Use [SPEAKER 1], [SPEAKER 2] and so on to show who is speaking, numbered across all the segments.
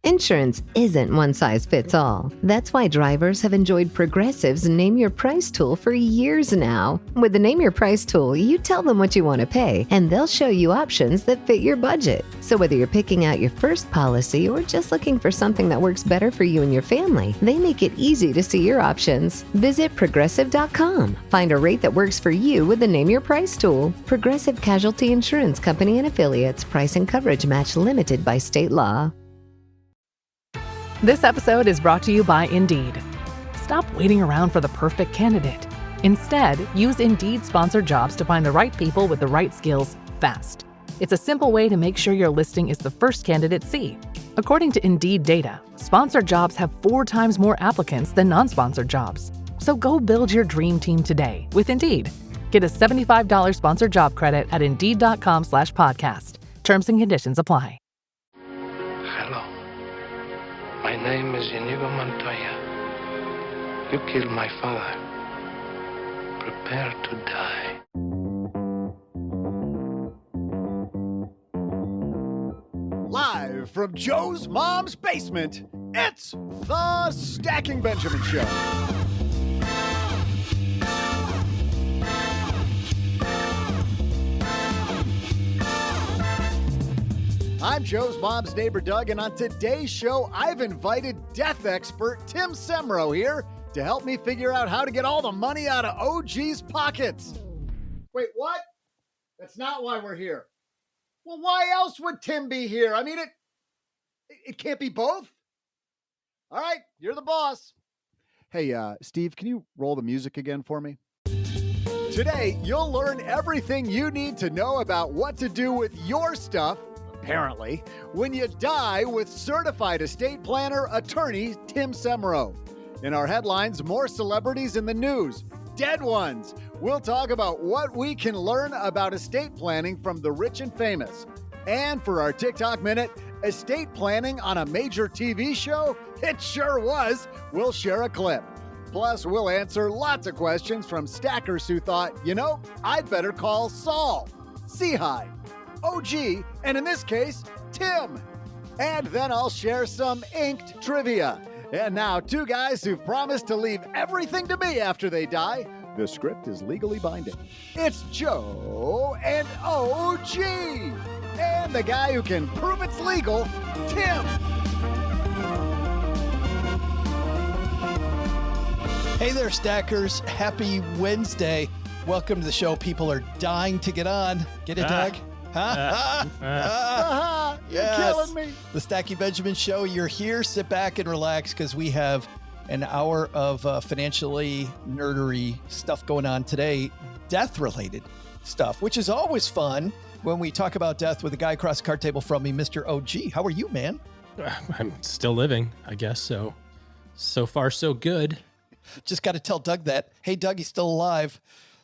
[SPEAKER 1] Insurance isn't one size fits all. That's why drivers have enjoyed Progressive's Name Your Price tool for years now. With the Name Your Price tool, you tell them what you want to pay, and they'll show you options that fit your budget. So whether you're picking out your first policy or just looking for something that works better for you and your family, they make it easy to see your options. Visit Progressive.com. Find a rate that works for you with the Name Your Price tool. Progressive Casualty Insurance Company and Affiliates. Price and coverage match limited by state law.
[SPEAKER 2] This episode is brought to you by Indeed. Stop waiting around for the perfect candidate. Instead, use Indeed sponsored jobs to find the right people with the right skills fast. It's a simple way to make sure your listing is the first candidates see. According to Indeed data, sponsored jobs have 4 times more applicants than non-sponsored jobs. So go build your dream team today with Indeed. Get a $75 sponsored job credit at Indeed.com/podcast. Terms and conditions apply.
[SPEAKER 3] Hello. My name is Inigo Montoya. You killed my father. Prepare to die.
[SPEAKER 4] Live from Joe's mom's basement, it's the Stacking Benjamin Show. I'm Joe's mom's neighbor, Doug, and on today's show, I've invited death expert Tim Semro here to help me figure out how to get all the money out of OG's pockets. Wait, what? That's not why we're here. Well, why else would Tim be here? I mean, it can't be both. All right, you're the boss. Hey, Steve, can you roll the music again for me? Today, you'll learn everything you need to know about what to do with your stuff, apparently, when you die with certified estate planner attorney Tim Semro. In our headlines, more celebrities in the news, dead ones. We'll talk about what we can learn about estate planning from the rich and famous. And for our TikTok minute, estate planning on a major TV show? It sure was. We'll share a clip. Plus, we'll answer lots of questions from stackers who thought, I'd better call Saul, Seahide, OG, and in this case, Tim. And then I'll share some inked trivia. And now, 2 guys who've promised to leave everything to me after they die. The script is legally binding. It's Joe and OG. And the guy who can prove it's legal, Tim.
[SPEAKER 5] Hey there, Stackers. Happy Wednesday. Welcome to the show. People are dying to get on. Get it, Doug?
[SPEAKER 4] You're killing me.
[SPEAKER 5] The Stacking Benjamin Show. You're here. Sit back and relax because we have an hour of financially nerdery stuff going on today. Death-related stuff, which is always fun when we talk about death with a guy across the card table from me, Mr. OG. How are you, man?
[SPEAKER 6] I'm still living, I guess. So far, so good.
[SPEAKER 5] Just got to tell Doug that. Hey, Doug, he's still alive.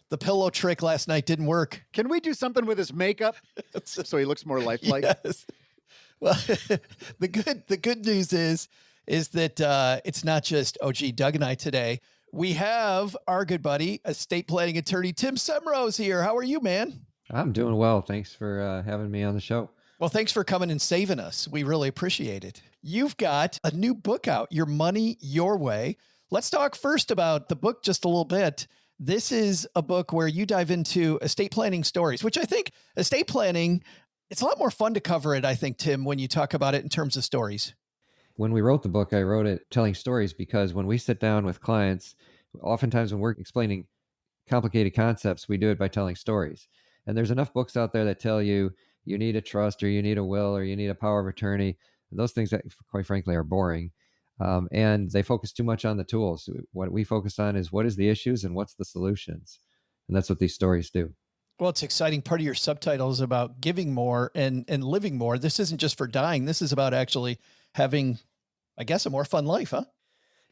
[SPEAKER 5] The pillow trick last night didn't work.
[SPEAKER 4] Can we do something with his makeup so he looks more lifelike?
[SPEAKER 5] Yes. Well, the good news is that it's not just OG, Doug, and I today. We have our good buddy, estate planning attorney Tim Semrose here. How are you, man?
[SPEAKER 7] I'm doing well. Thanks for having me on the show.
[SPEAKER 5] Well, thanks for coming and saving us. We really appreciate it. You've got a new book out, Your Money, Your Way. Let's talk first about the book just a little bit. This is a book where you dive into estate planning stories, which I think estate planning, it's a lot more fun to cover it, I think, Tim, when you talk about it in terms of stories.
[SPEAKER 7] When we wrote the book, I wrote it telling stories because when we sit down with clients, oftentimes when we're explaining complicated concepts, we do it by telling stories. And there's enough books out there that tell you you need a trust or you need a will or you need a power of attorney. Those things that, quite frankly, are boring. And they focus too much on the tools. What we focus on is what is the issues and what's the solutions. And that's what these stories do.
[SPEAKER 5] Well, it's exciting. Part of your subtitle is about giving more and living more. This isn't just for dying. This is about actually having, I guess, a more fun life, huh?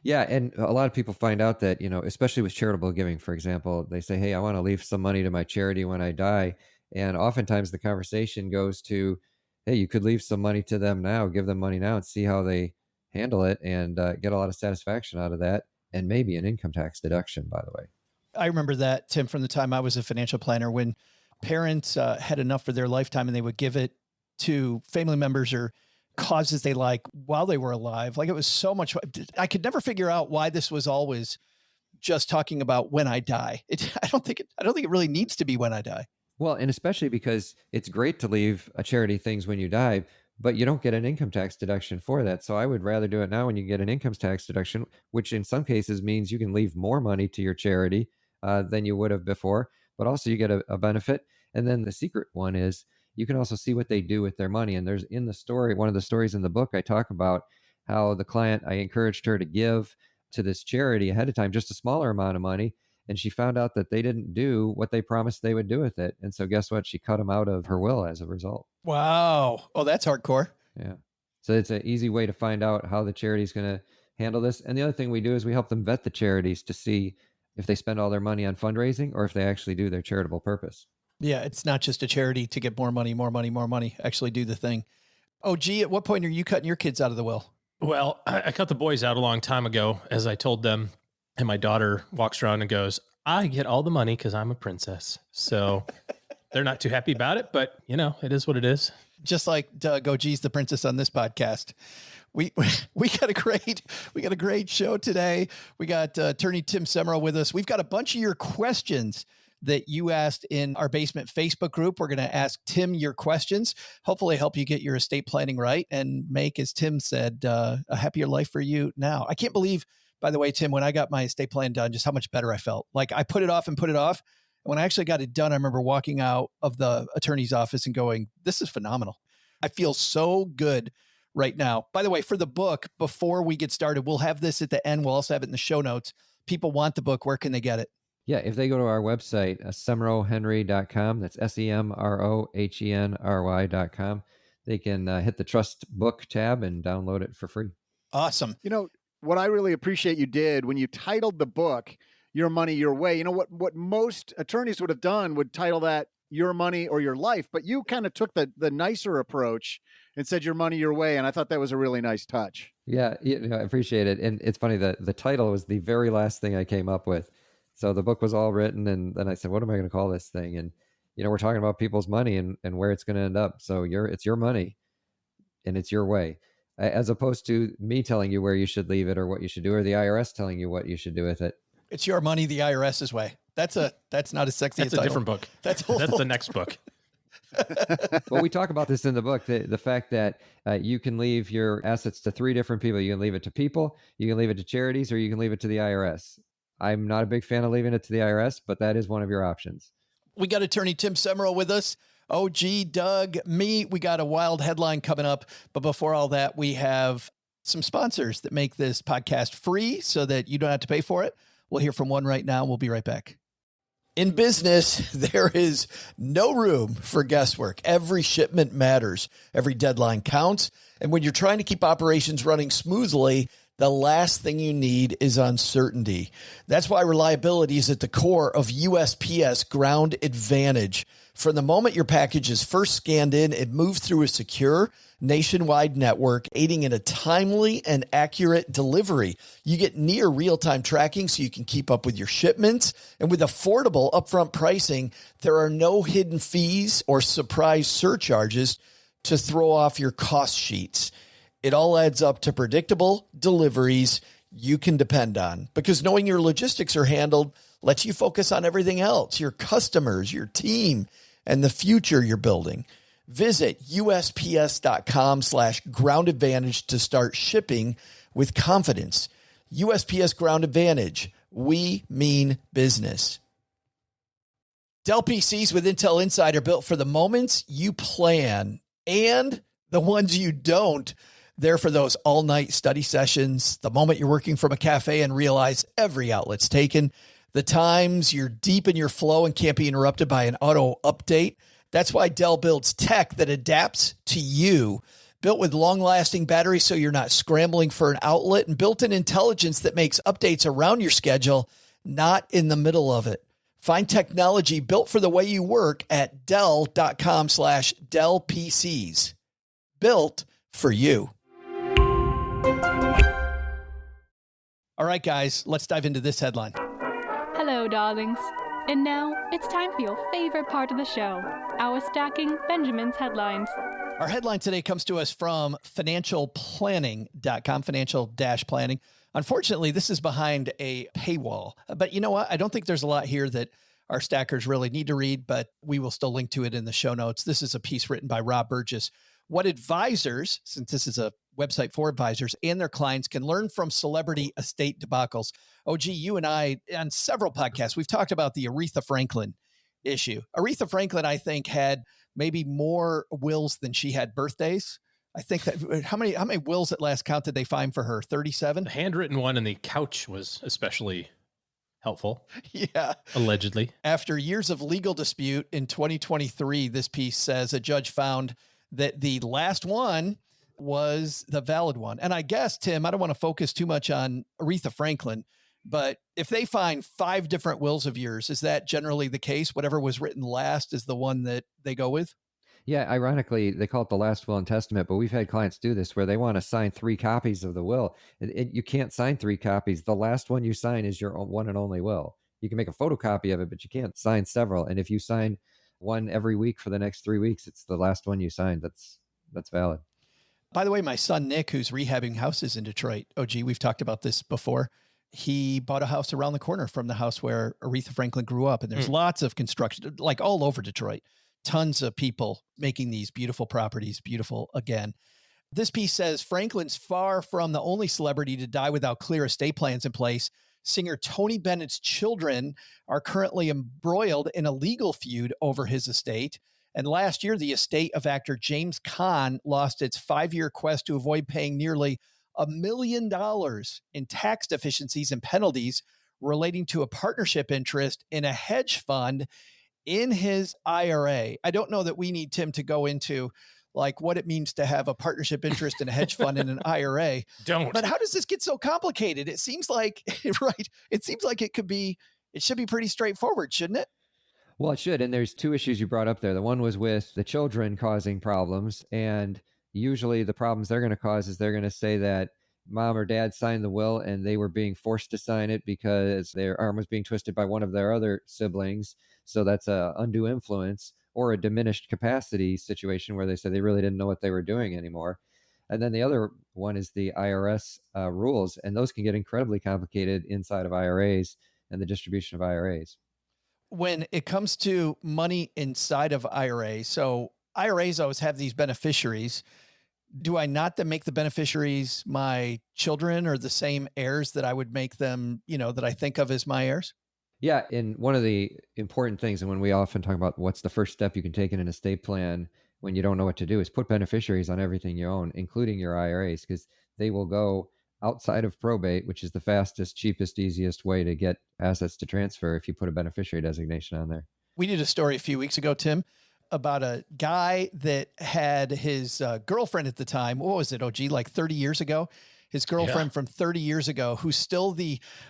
[SPEAKER 7] Yeah. And a lot of people find out that, especially with charitable giving, for example, they say, hey, I want to leave some money to my charity when I die. And oftentimes the conversation goes to, hey, you could leave some money to them now, give them money now and see how they handle it and get a lot of satisfaction out of that. And maybe an income tax deduction, by the way.
[SPEAKER 5] I remember that, Tim, from the time I was a financial planner, when parents had enough for their lifetime and they would give it to family members or causes they like while they were alive. Like it was so much. I could never figure out why this was always just talking about when I die. I don't think it really needs to be when I die.
[SPEAKER 7] Well, and especially because it's great to leave a charity things when you die, but you don't get an income tax deduction for that. So I would rather do it now when you get an income tax deduction, which in some cases means you can leave more money to your charity than you would have before, but also you get a benefit. And then the secret one is you can also see what they do with their money. And there's in the story, one of the stories in the book, I talk about how the client, I encouraged her to give to this charity ahead of time, just a smaller amount of money. And she found out that they didn't do what they promised they would do with it. And so guess what? She cut them out of her will as a result.
[SPEAKER 5] Wow. Oh, that's hardcore.
[SPEAKER 7] Yeah. So it's an easy way to find out how the charity is going to handle this. And the other thing we do is we help them vet the charities to see if they spend all their money on fundraising or if they actually do their charitable purpose.
[SPEAKER 5] Yeah. It's not just a charity to get more money, actually do the thing. Oh, gee, at what point are you cutting your kids out of the will?
[SPEAKER 6] Well, I cut the boys out a long time ago, as I told them. And my daughter walks around and goes, I get all the money because I'm a princess. So they're not too happy about it, but it is what it is.
[SPEAKER 5] Just like Doug, OG's the princess on this podcast. We got a great show today. We got attorney Tim Semro with us. We've got a bunch of your questions that you asked in our basement Facebook group. We're going to ask Tim your questions, hopefully help you get your estate planning right and make, as Tim said, a happier life for you now. I can't believe, by the way, Tim, when I got my estate plan done, just how much better I felt. Like I put it off. And when I actually got it done, I remember walking out of the attorney's office and going, this is phenomenal. I feel so good right now. By the way, for the book, before we get started, we'll have this at the end. We'll also have it in the show notes. People want the book. Where can they get it?
[SPEAKER 7] Yeah, if they go to our website, semrohenry.com, that's semrohenry.com, they can hit the Trust Book tab and download it for free.
[SPEAKER 5] Awesome.
[SPEAKER 4] What I really appreciate you did when you titled the book, Your Money, Your Way, what most attorneys would have done would title that Your Money or Your Life, but you kind of took the nicer approach and said Your Money, Your Way. And I thought that was a really nice touch.
[SPEAKER 7] Yeah, I appreciate it. And it's funny that the title was the very last thing I came up with. So the book was all written, and then I said, what am I going to call this thing? And, we're talking about people's money and where it's going to end up. So it's your money and it's your way, as opposed to me telling you where you should leave it or what you should do, or the IRS telling you what you should do with it.
[SPEAKER 5] It's your money the IRS's way. That's not as sexy.
[SPEAKER 6] That's a different book. That's the next book.
[SPEAKER 7] Well, we talk about this in the book, the fact that you can leave your assets to 3 different people. You can leave it to people, you can leave it to charities, or you can leave it to the IRS. I'm not a big fan of leaving it to the IRS, but that is one of your options.
[SPEAKER 5] We got attorney Tim Semro with us. OG, Doug, me. We got a wild headline coming up. But before all that, we have some sponsors that make this podcast free so that you don't have to pay for it. We'll hear from one right now. We'll be right back. In business, there is no room for guesswork. Every shipment matters. Every deadline counts. And when you're trying to keep operations running smoothly, the last thing you need is uncertainty. That's why reliability is at the core of USPS Ground Advantage. From the moment your package is first scanned in, it moves through a secure nationwide network, aiding in a timely and accurate delivery. You get near real-time tracking so you can keep up with your shipments. And with affordable upfront pricing, there are no hidden fees or surprise surcharges to throw off your cost sheets. It all adds up to predictable deliveries you can depend on, because knowing your logistics are handled lets you focus on everything else, your customers, your team, and the future you're building. Visit USPS.com/Ground Advantage to start shipping with confidence. USPS Ground Advantage. We mean business. Dell PCs with Intel Inside are built for the moments you plan and the ones you don't. They're for those all-night study sessions, the moment you're working from a cafe and realize every outlet's taken, the times you're deep in your flow and can't be interrupted by an auto update. That's why Dell builds tech that adapts to you. Built with long-lasting batteries so you're not scrambling for an outlet, and built-in intelligence that makes updates around your schedule, not in the middle of it. Find technology built for the way you work at Dell.com/Dell PCs. Built for you. All right, guys, let's dive into this headline.
[SPEAKER 8] Hello, darlings. And now it's time for your favorite part of the show, our Stacking Benjamin's headlines.
[SPEAKER 5] Our headline today comes to us from financialplanning.com, financial-planning. Unfortunately, this is behind a paywall. But you know what? I don't think there's a lot here that our stackers really need to read, but we will still link to it in the show notes. This is a piece written by Rob Burgess. What advisors, since this is a website for advisors and their clients, can learn from celebrity estate debacles. OG, you and I, on several podcasts, we've talked about the Aretha Franklin issue. Aretha Franklin, I think, had maybe more wills than she had birthdays. I think that how many wills at last count did they find for her? 37?
[SPEAKER 6] The handwritten one in the couch was especially helpful.
[SPEAKER 5] Yeah.
[SPEAKER 6] Allegedly.
[SPEAKER 5] After years of legal dispute in 2023, this piece says a judge found that the last one was the valid one. And I guess, Tim, I don't want to focus too much on Aretha Franklin, but if they find 5 different wills of yours, is that generally the case? Whatever was written last is the one that they go with?
[SPEAKER 7] Yeah, ironically, they call it the last will and testament, but we've had clients do this where they want to sign 3 copies of the will. You can't sign 3 copies. The last one you sign is your one and only will. You can make a photocopy of it, but you can't sign several. And if you sign one every week for the next 3 weeks, it's the last one you signed that's valid.
[SPEAKER 5] By the way, my son, Nick, who's rehabbing houses in Detroit, OG, we've talked about this before. He bought a house around the corner from the house where Aretha Franklin grew up. And there's lots of construction, like all over Detroit, tons of people making these beautiful properties beautiful again. This piece says Franklin's far from the only celebrity to die without clear estate plans in place. Singer Tony Bennett's children are currently embroiled in a legal feud over his estate. And last year, the estate of actor James Caan lost its 5-year quest to avoid paying nearly $1 million in tax deficiencies and penalties relating to a partnership interest in a hedge fund in his IRA. I don't know that we need Tim to go into like what it means to have a partnership interest in a hedge fund in an IRA.
[SPEAKER 6] Don't.
[SPEAKER 5] But how does this get so complicated? It seems like, right. It seems like it should be pretty straightforward, shouldn't it?
[SPEAKER 7] Well, it should. And there's 2 issues you brought up there. The one was with the children causing problems. And usually the problems they're going to cause is they're going to say that mom or dad signed the will and they were being forced to sign it because their arm was being twisted by one of their other siblings. So that's a undue influence or a diminished capacity situation where they said they really didn't know what they were doing anymore. And then the other one is the IRS rules. And those can get incredibly complicated inside of IRAs and the distribution of IRAs.
[SPEAKER 5] When it comes to money inside of IRAs, so IRAs always have these beneficiaries. Do I not then make the beneficiaries my children or the same heirs that I would make them, that I think of as my heirs?
[SPEAKER 7] Yeah. And one of the important things, and when we often talk about what's the first step you can take in an estate plan when you don't know what to do, is put beneficiaries on everything you own, including your IRAs, because they will go outside of probate, which is the fastest, cheapest, easiest way to get assets to transfer if you put a beneficiary designation on there.
[SPEAKER 5] We did a story a few weeks ago, Tim, about a guy that had his girlfriend at the time. What was it, OG? Like 30 years ago? His girlfriend from 30 years ago, who's still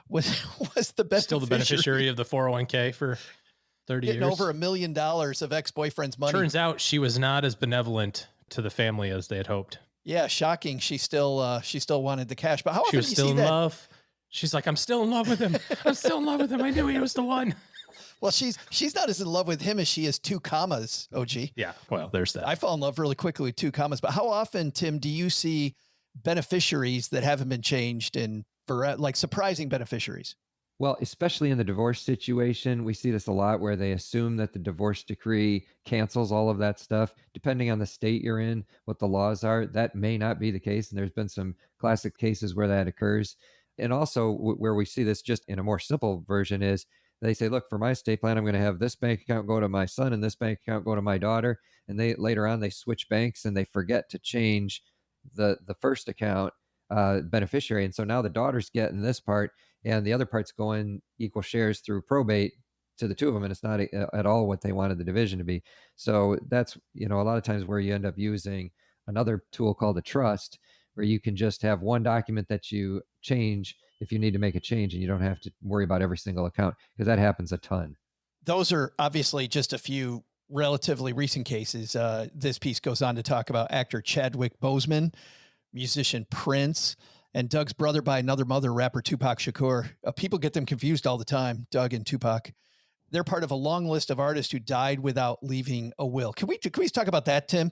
[SPEAKER 5] was the beneficiary.
[SPEAKER 6] Still the beneficiary of the 401k for 30
[SPEAKER 5] getting
[SPEAKER 6] years.
[SPEAKER 5] Over $1 million of ex-boyfriend's money.
[SPEAKER 6] Turns out she was not as benevolent to the family as they had hoped.
[SPEAKER 5] Yeah, shocking. She still wanted the cash. But how often
[SPEAKER 6] she was
[SPEAKER 5] do you
[SPEAKER 6] still
[SPEAKER 5] see
[SPEAKER 6] in
[SPEAKER 5] that?
[SPEAKER 6] love. She's like, I'm still in love with him. I'm still in love with him. I knew he was the one.
[SPEAKER 5] Well, she's not as in love with him as she is 2 commas, OG.
[SPEAKER 6] Yeah, well, there's that.
[SPEAKER 5] I fall in love really quickly with 2 commas. But how often, Tim, do you see beneficiaries that haven't been changed like surprising beneficiaries?
[SPEAKER 7] Well, especially in the divorce situation, we see this a lot where they assume that the divorce decree cancels all of that stuff. Depending on the state you're in, what the laws are, that may not be the case. And there's been some classic cases where that occurs. And also where we see this just in a more simple version is they say, look, for my estate plan, I'm going to have this bank account go to my son and this bank account go to my daughter. And later on, they switch banks and they forget to change the first account beneficiary. And so now the daughter's getting this part and the other part's going equal shares through probate to the 2 of them. And it's not at all what they wanted the division to be. So that's, a lot of times where you end up using another tool called a trust, where you can just have one document that you change if you need to make a change and you don't have to worry about every single account, because that happens a ton.
[SPEAKER 5] Those are obviously just a few relatively recent cases. This piece goes on to talk about actor Chadwick Boseman, musician Prince, and Doug's brother by another mother, rapper Tupac Shakur. People get them confused all the time, Doug and Tupac. They're part of a long list of artists who died without leaving a will. Can we talk about that, Tim?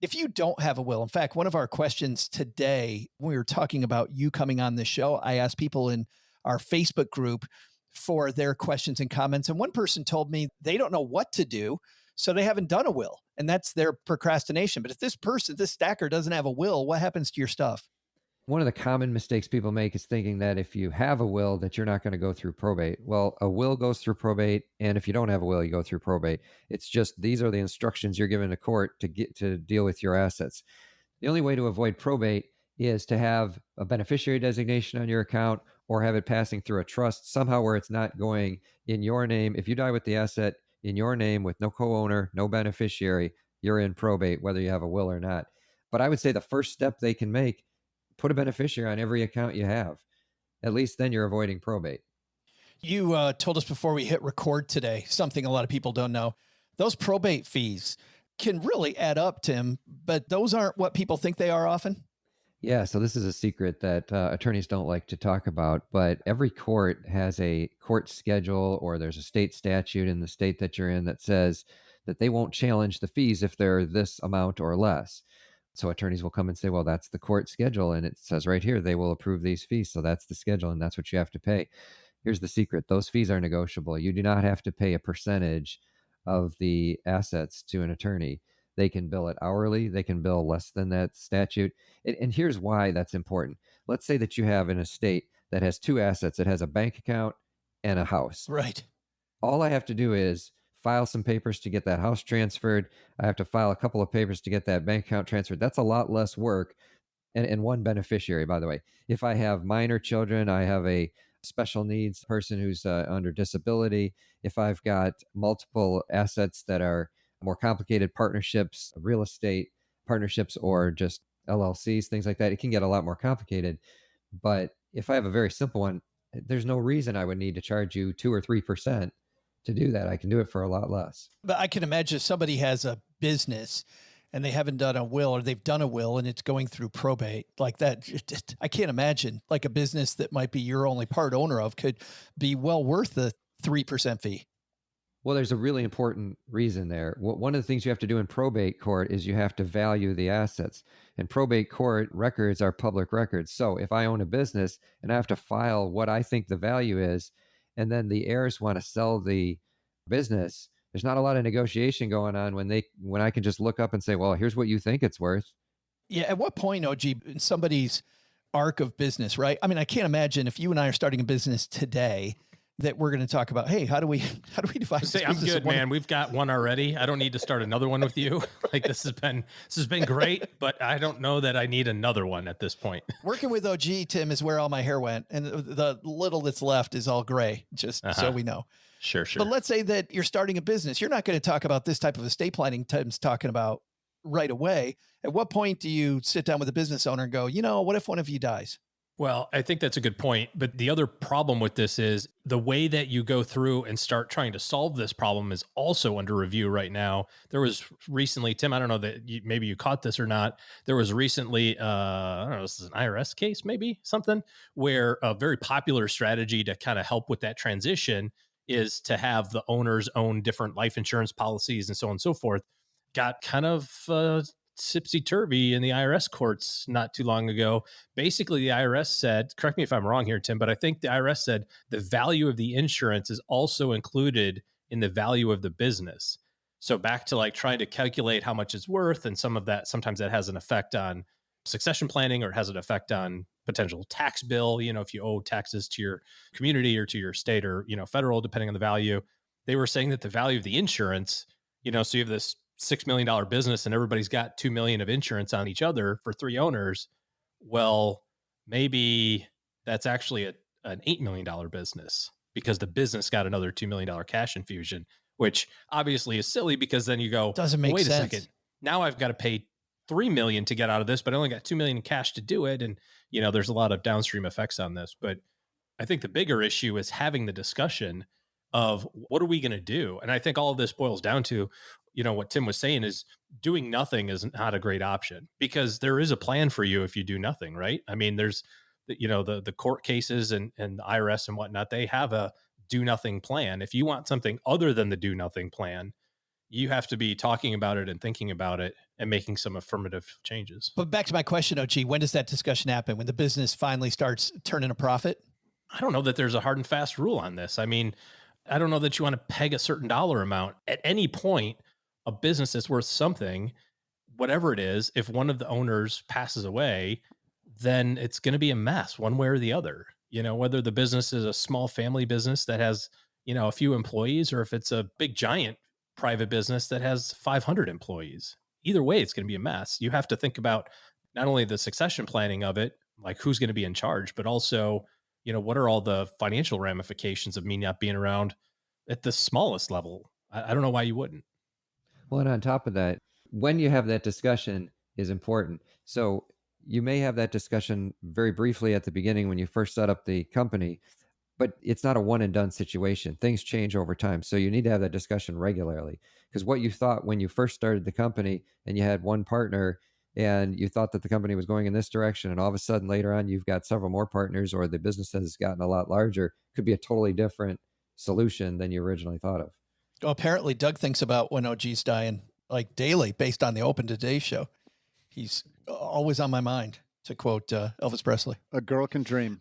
[SPEAKER 5] If you don't have a will, in fact, one of our questions today, when we were talking about you coming on this show, I asked people in our Facebook group for their questions and comments. And one person told me they don't know what to do, so they haven't done a will. And that's their procrastination. But if this person, this stacker doesn't have a will, what happens to your stuff?
[SPEAKER 7] One of the common mistakes people make is thinking that if you have a will, that you're not going to go through probate. Well, a will goes through probate, and if you don't have a will, you go through probate. It's just these are the instructions you're given to court to get to deal with your assets. The only way to avoid probate is to have a beneficiary designation on your account or have it passing through a trust somehow where it's not going in your name. If you die with the asset in your name with no co-owner, no beneficiary, you're in probate, whether you have a will or not. But I would say the first step they can make, put a beneficiary on every account you have. At least then you're avoiding probate.
[SPEAKER 5] You told us before we hit record today, something a lot of people don't know. Those probate fees can really add up, Tim, but those aren't what people think they are often.
[SPEAKER 7] Yeah, so this is a secret that attorneys don't like to talk about, but every court has a court schedule or there's a state statute in the state that you're in that says that they won't challenge the fees if they're this amount or less. So attorneys will come and say, well, that's the court schedule. And it says right here, they will approve these fees. So that's the schedule and that's what you have to pay. Here's the secret. Those fees are negotiable. You do not have to pay a percentage of the assets to an attorney. They can bill it hourly. They can bill less than that statute. And here's why that's important. Let's say that you have an estate that has two assets. It has a bank account and a house.
[SPEAKER 5] Right.
[SPEAKER 7] All I have to do is file some papers to get that house transferred. I have to file a couple of papers to get that bank account transferred. That's a lot less work. And one beneficiary, by the way. If I have minor children, I have a special needs person who's under disability. If I've got multiple assets that are more complicated partnerships, real estate partnerships, or just LLCs, things like that, it can get a lot more complicated. But if I have a very simple one, there's no reason I would need to charge you 2 or 3% to do that. I can do it for a lot less.
[SPEAKER 5] But I can imagine if somebody has a business and they haven't done a will or they've done a will and it's going through probate like that. I can't imagine like a business that might be your only part owner of could be well worth the 3% fee.
[SPEAKER 7] Well, there's a really important reason there. One of the things you have to do in probate court is you have to value the assets. And probate court records are public records. So if I own a business and I have to file what I think the value is, and then the heirs want to sell the business, there's not a lot of negotiation going on when I can just look up and say, well, here's what you think it's worth.
[SPEAKER 5] Yeah. At what point, OG, in somebody's arc of business, right? I mean, I can't imagine if you and I are starting a business today that we're going to talk about, hey, how do we define?
[SPEAKER 6] Say, I'm good, man. We've got one already. I don't need to start another one with you. Like this has been great, but I don't know that I need another one at this point.
[SPEAKER 5] Working with OG, Tim, is where all my hair went. And the little that's left is all gray, just so we know.
[SPEAKER 6] Sure.
[SPEAKER 5] But let's say that you're starting a business. You're not going to talk about this type of estate planning Tim's talking about right away. At what point do you sit down with a business owner and go, what if one of you dies?
[SPEAKER 6] Well, I think that's a good point. But the other problem with this is the way that you go through and start trying to solve this problem is also under review right now. There was recently, Tim, I don't know that maybe you caught this or not. There was recently, I don't know, this is an IRS case, maybe something where a very popular strategy to kind of help with that transition is to have the owners own different life insurance policies and so on and so forth. Got kind of tipsy-turvy in the IRS courts not too long ago. Basically, the IRS said, correct me if I'm wrong here, Tim, but I think the IRS said the value of the insurance is also included in the value of the business. So back to like trying to calculate how much it's worth, and some of that, sometimes that has an effect on succession planning or has an effect on potential tax bill, if you owe taxes to your community or to your state or, federal, depending on the value. They were saying that the value of the insurance, so you have this $6 million business and everybody's got $2 million of insurance on each other for 3 owners. Well, maybe that's actually an $8 million business because the business got another $2 million cash infusion, which obviously is silly because then you go,
[SPEAKER 5] doesn't make
[SPEAKER 6] wait
[SPEAKER 5] sense.
[SPEAKER 6] a second. Now I've got to pay $3 million to get out of this, but I only got $2 million in cash to do it. And, there's a lot of downstream effects on this, but I think the bigger issue is having the discussion of what are we going to do? And I think all of this boils down to, what Tim was saying is doing nothing is not a great option because there is a plan for you if you do nothing, right? I mean, there's, the court cases and the IRS and whatnot, they have a do nothing plan. If you want something other than the do nothing plan, you have to be talking about it and thinking about it and making some affirmative changes.
[SPEAKER 5] But back to my question, OG, when does that discussion happen? When the business finally starts turning a profit?
[SPEAKER 6] I don't know that there's a hard and fast rule on this. I mean, I don't know that you want to peg a certain dollar amount. At any point, a business is worth something, whatever it is. If one of the owners passes away, then it's going to be a mess one way or the other. You know, whether the business is a small family business that has, you know, a few employees, or if it's a big giant private business that has 500 employees. Either way, it's going to be a mess. You have to think about not only the succession planning of it, like who's going to be in charge, but also, you know, what are all the financial ramifications of me not being around at the smallest level? I don't know why you wouldn't.
[SPEAKER 7] Well, and on top of that, when you have that discussion is important. So you may have that discussion very briefly at the beginning when you first set up the company, but it's not a one and done situation. Things change over time. So you need to have that discussion regularly, because what you thought when you first started the company and you had one partner and you thought that the company was going in this direction, and all of a sudden later on you've got several more partners, or the business has gotten a lot larger, could be a totally different solution than you originally thought of.
[SPEAKER 5] Well, apparently Doug thinks about when OG's dying like daily based on the Open Today show. He's always on my mind, to quote Elvis Presley.
[SPEAKER 4] A girl can dream.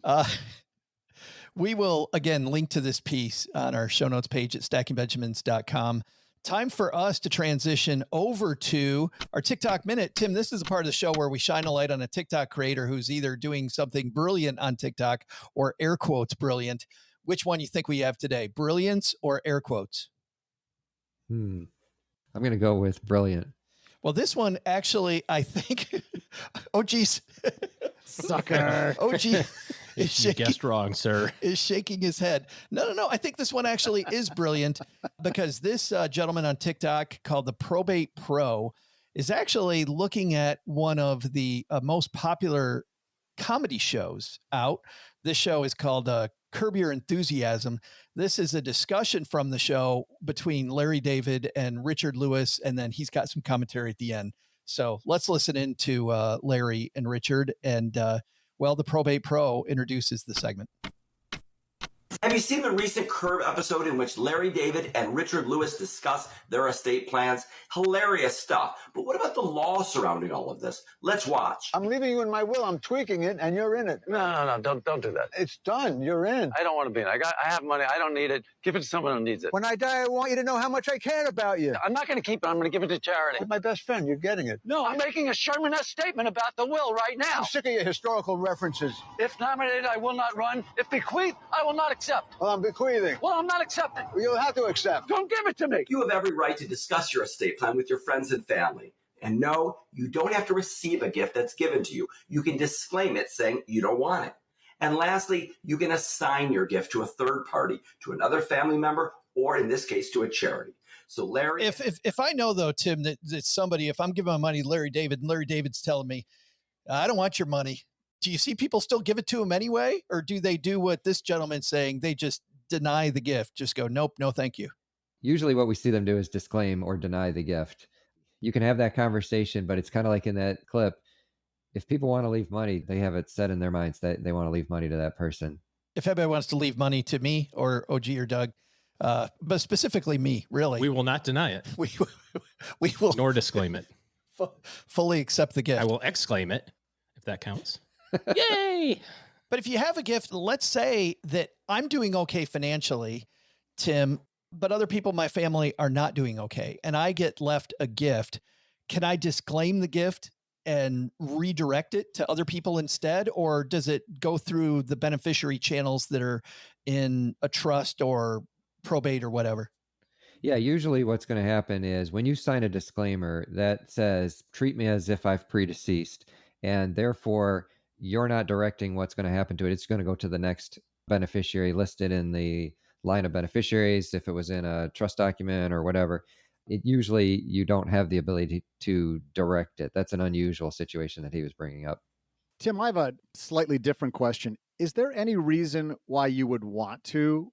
[SPEAKER 5] We will, again, link to this piece on our show notes page at stackingbenjamins.com. Time for us to transition over to our TikTok Minute. Tim, this is a part of the show where we shine a light on a TikTok creator who's either doing something brilliant on TikTok or air quotes brilliant. Which one you think we have today, brilliance or air quotes?
[SPEAKER 7] I'm going to go with brilliant.
[SPEAKER 5] Well, this one actually, I think, OG's
[SPEAKER 4] Sucker.
[SPEAKER 5] OG is
[SPEAKER 6] You guessed wrong, sir.
[SPEAKER 5] is shaking his head. No. I think this one actually is brilliant, because this gentleman on TikTok called the Probate Pro is actually looking at one of the most popular comedy shows out. This show is called Curb Your Enthusiasm. This is a discussion from the show between Larry David and Richard Lewis, and then he's got some commentary at the end. So let's listen into Larry and Richard, and the Probate Pro introduces the segment.
[SPEAKER 9] Have you seen the recent Curb episode in which Larry David and Richard Lewis discuss their estate plans? Hilarious stuff. But what about the law surrounding all of this? Let's watch.
[SPEAKER 10] I'm leaving you in my will. I'm tweaking it, and you're in it.
[SPEAKER 11] No, don't do that.
[SPEAKER 10] It's done. You're in.
[SPEAKER 11] I don't want to be in. I have money. I don't need it. Give it to someone who needs it.
[SPEAKER 10] When I die, I want you to know how much I care about you.
[SPEAKER 11] I'm not going to keep it. I'm going to give it to charity.
[SPEAKER 10] You're my best friend. You're getting it.
[SPEAKER 11] No, I'm making a Sherman-esque statement about the will right now.
[SPEAKER 10] I'm sick of your historical references.
[SPEAKER 11] If nominated, I will not run. If bequeathed, I will not accept.
[SPEAKER 10] Well, I'm bequeathing.
[SPEAKER 11] Well, I'm not accepting.
[SPEAKER 10] You'll have to accept.
[SPEAKER 11] Don't give it to me.
[SPEAKER 9] You have every right to discuss your estate plan with your friends and family. And no, you don't have to receive a gift that's given to you. You can disclaim it saying you don't want it. And lastly, you can assign your gift to a third party, to another family member, or in this case, to a charity. So Larry...
[SPEAKER 5] If I know, though, Tim, that somebody, if I'm giving my money to Larry David and Larry David's telling me, I don't want your money, do you see people still give it to him anyway? Or do they do what this gentleman's saying? They just deny the gift, just go, nope, no, thank you.
[SPEAKER 7] Usually what we see them do is disclaim or deny the gift. You can have that conversation, but it's kind of like in that clip. If people want to leave money, they have it set in their minds that they want to leave money to that person.
[SPEAKER 5] If anybody wants to leave money to me or OG or Doug, but specifically me, really.
[SPEAKER 6] We will not deny it.
[SPEAKER 5] We will
[SPEAKER 6] nor disclaim it.
[SPEAKER 5] Fully accept the gift.
[SPEAKER 6] I will exclaim it, if that counts. Yay!
[SPEAKER 5] But if you have a gift, let's say that I'm doing okay financially, Tim, but other people in my family are not doing okay, and I get left a gift. Can I disclaim the gift and redirect it to other people instead? Or does it go through the beneficiary channels that are in a trust or probate or whatever?
[SPEAKER 7] Yeah, usually what's going to happen is when you sign a disclaimer that says, treat me as if I've predeceased, and therefore you're not directing what's going to happen to it. It's going to go to the next beneficiary listed in the line of beneficiaries. If it was in a trust document or whatever, it usually you don't have the ability to direct it. That's an unusual situation that he was bringing up.
[SPEAKER 4] Tim, I have a slightly different question. Is there any reason why you would want to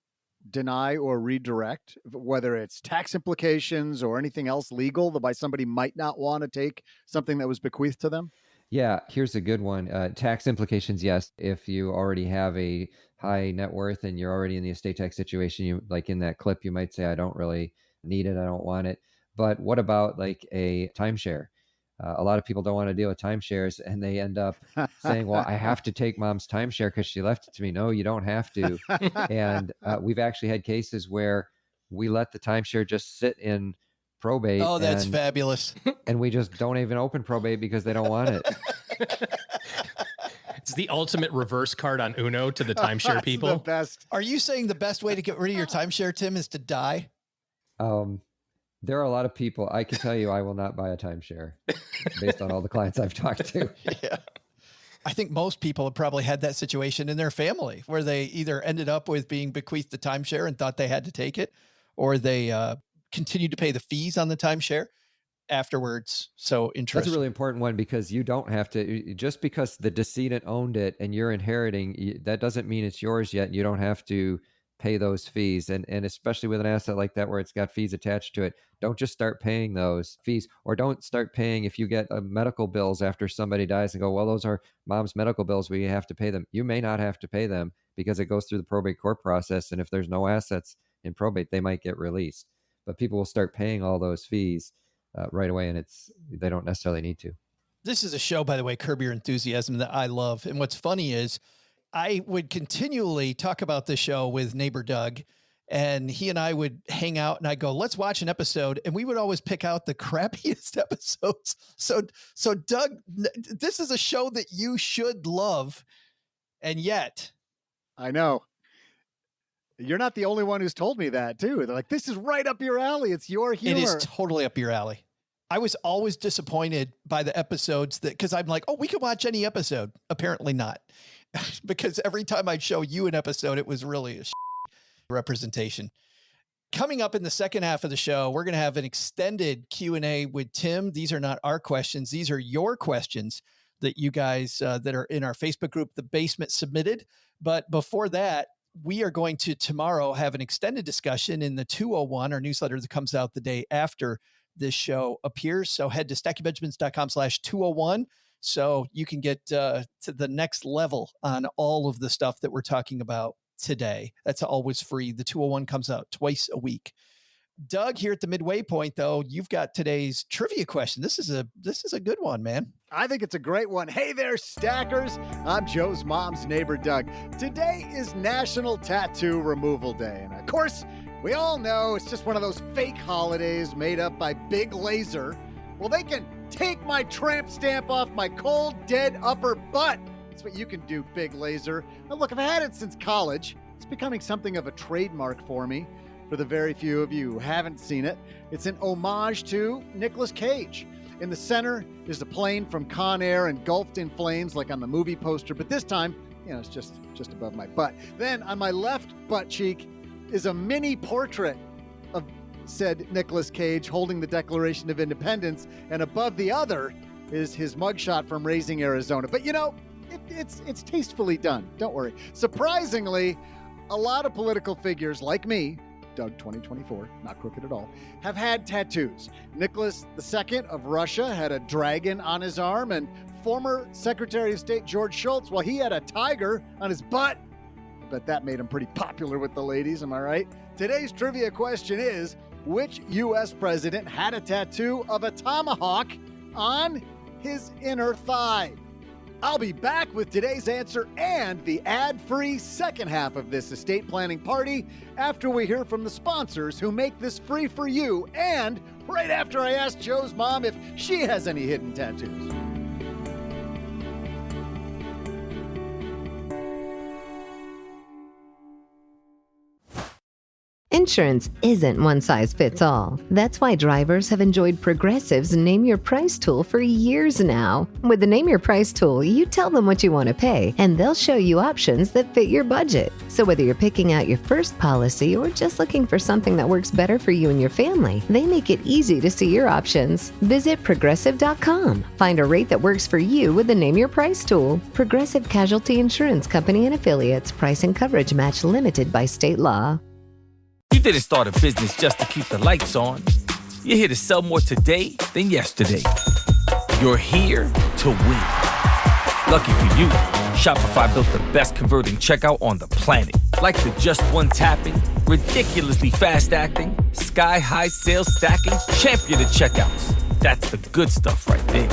[SPEAKER 4] deny or redirect, whether it's tax implications or anything else legal, that by somebody might not want to take something that was bequeathed to them?
[SPEAKER 7] Yeah, here's a good one. Tax implications, yes. If you already have a high net worth and you're already in the estate tax situation, you like in that clip, you might say, I don't really need it. I don't want it. But what about like a timeshare? A lot of people don't want to deal with timeshares, and they end up saying, well, I have to take mom's timeshare because she left it to me. No, you don't have to. And we've actually had cases where we let the timeshare just sit in probate.
[SPEAKER 5] Oh, that's fabulous.
[SPEAKER 7] And we just don't even open probate because they don't want it.
[SPEAKER 6] It's the ultimate reverse card on Uno to the timeshare people.
[SPEAKER 4] The best.
[SPEAKER 5] Are you saying the best way to get rid of your timeshare, Tim, is to die?
[SPEAKER 7] There are a lot of people. I can tell you, I will not buy a timeshare based on all the clients I've talked to.
[SPEAKER 5] Yeah. I think most people have probably had that situation in their family where they either ended up with being bequeathed the timeshare and thought they had to take it, or they continued to pay the fees on the timeshare afterwards. So interesting.
[SPEAKER 7] That's a really important one because you don't have to, just because the decedent owned it and you're inheriting, that doesn't mean it's yours yet. You don't have to pay those fees. And especially with an asset like that where it's got fees attached to it, don't just start paying those fees, or don't start paying if you get medical bills after somebody dies and go, well, those are mom's medical bills, we have to pay them. You may not have to pay them because it goes through the probate court process. And if there's no assets in probate, they might get released. But people will start paying all those fees right away, and they don't necessarily need to.
[SPEAKER 5] This is a show, by the way, Curb Your Enthusiasm, that I love. And what's funny is I would continually talk about this show with neighbor Doug, and he and I would hang out and I'd go, let's watch an episode. And we would always pick out the crappiest episodes. So Doug, this is a show that you should love. And yet,
[SPEAKER 4] I know. You're not the only one who's told me that too. They're like, this is right up your alley. It's your humor.
[SPEAKER 5] It is totally up your alley. I was always disappointed by the episodes because I'm like, oh, we can watch any episode. Apparently not. Because every time I'd show you an episode, it was really a representation. Coming up in the second half of the show, we're going to have an extended Q&A with Tim. These are not our questions. These are your questions that you guys that are in our Facebook group, The Basement, submitted. But before that, we are going to tomorrow have an extended discussion in the 201, our newsletter that comes out the day after this show appears. So head to stackybenjamins.com/201 so you can get to the next level on all of the stuff that we're talking about today. That's always free. The 201 comes out twice a week. Doug, here at the midway point, though, you've got today's trivia question. This is a good one, man.
[SPEAKER 4] I think it's a great one. Hey there, stackers. I'm Joe's mom's neighbor, Doug. Today is National Tattoo Removal Day. And of course, we all know it's just one of those fake holidays made up by Big Laser. Well, they can take my tramp stamp off my cold, dead upper butt. That's what you can do, Big Laser. Now, look, I've had it since college. It's becoming something of a trademark for me. For the very few of you who haven't seen it, it's an homage to Nicolas Cage. In the center is the plane from Con Air engulfed in flames like on the movie poster, but this time, it's just above my butt. Then on my left butt cheek is a mini portrait of said Nicolas Cage holding the Declaration of Independence, and above the other is his mugshot from Raising Arizona. But it's tastefully done. Don't worry. Surprisingly, a lot of political figures like me, Doug 2024, not crooked at all, have had tattoos. Nicholas II of Russia had a dragon on his arm, and former Secretary of State George Shultz, well, he had a tiger on his butt. I bet that made him pretty popular with the ladies, am I right? Today's trivia question is, which U.S. president had a tattoo of a tomahawk on his inner thigh? I'll be back with today's answer and the ad-free second half of this estate planning party after we hear from the sponsors who make this free for you, and right after I ask Joe's mom if she has any hidden tattoos.
[SPEAKER 1] Insurance isn't one size fits all. That's why drivers have enjoyed Progressive's Name Your Price tool for years now. With the Name Your Price tool, you tell them what you want to pay, and they'll show you options that fit your budget. So whether you're picking out your first policy or just looking for something that works better for you and your family, they make it easy to see your options. Visit Progressive.com. Find a rate that works for you with the Name Your Price tool. Progressive Casualty Insurance Company and Affiliates. Price and coverage match limited by state law.
[SPEAKER 12] You didn't start a business just to keep the lights on. You're here to sell more today than yesterday. You're here to win. Lucky for you, Shopify built the best converting checkout on the planet. Like the just one tapping, Ridiculously fast acting, sky-high sales stacking, champion at checkouts. That's the good stuff right there.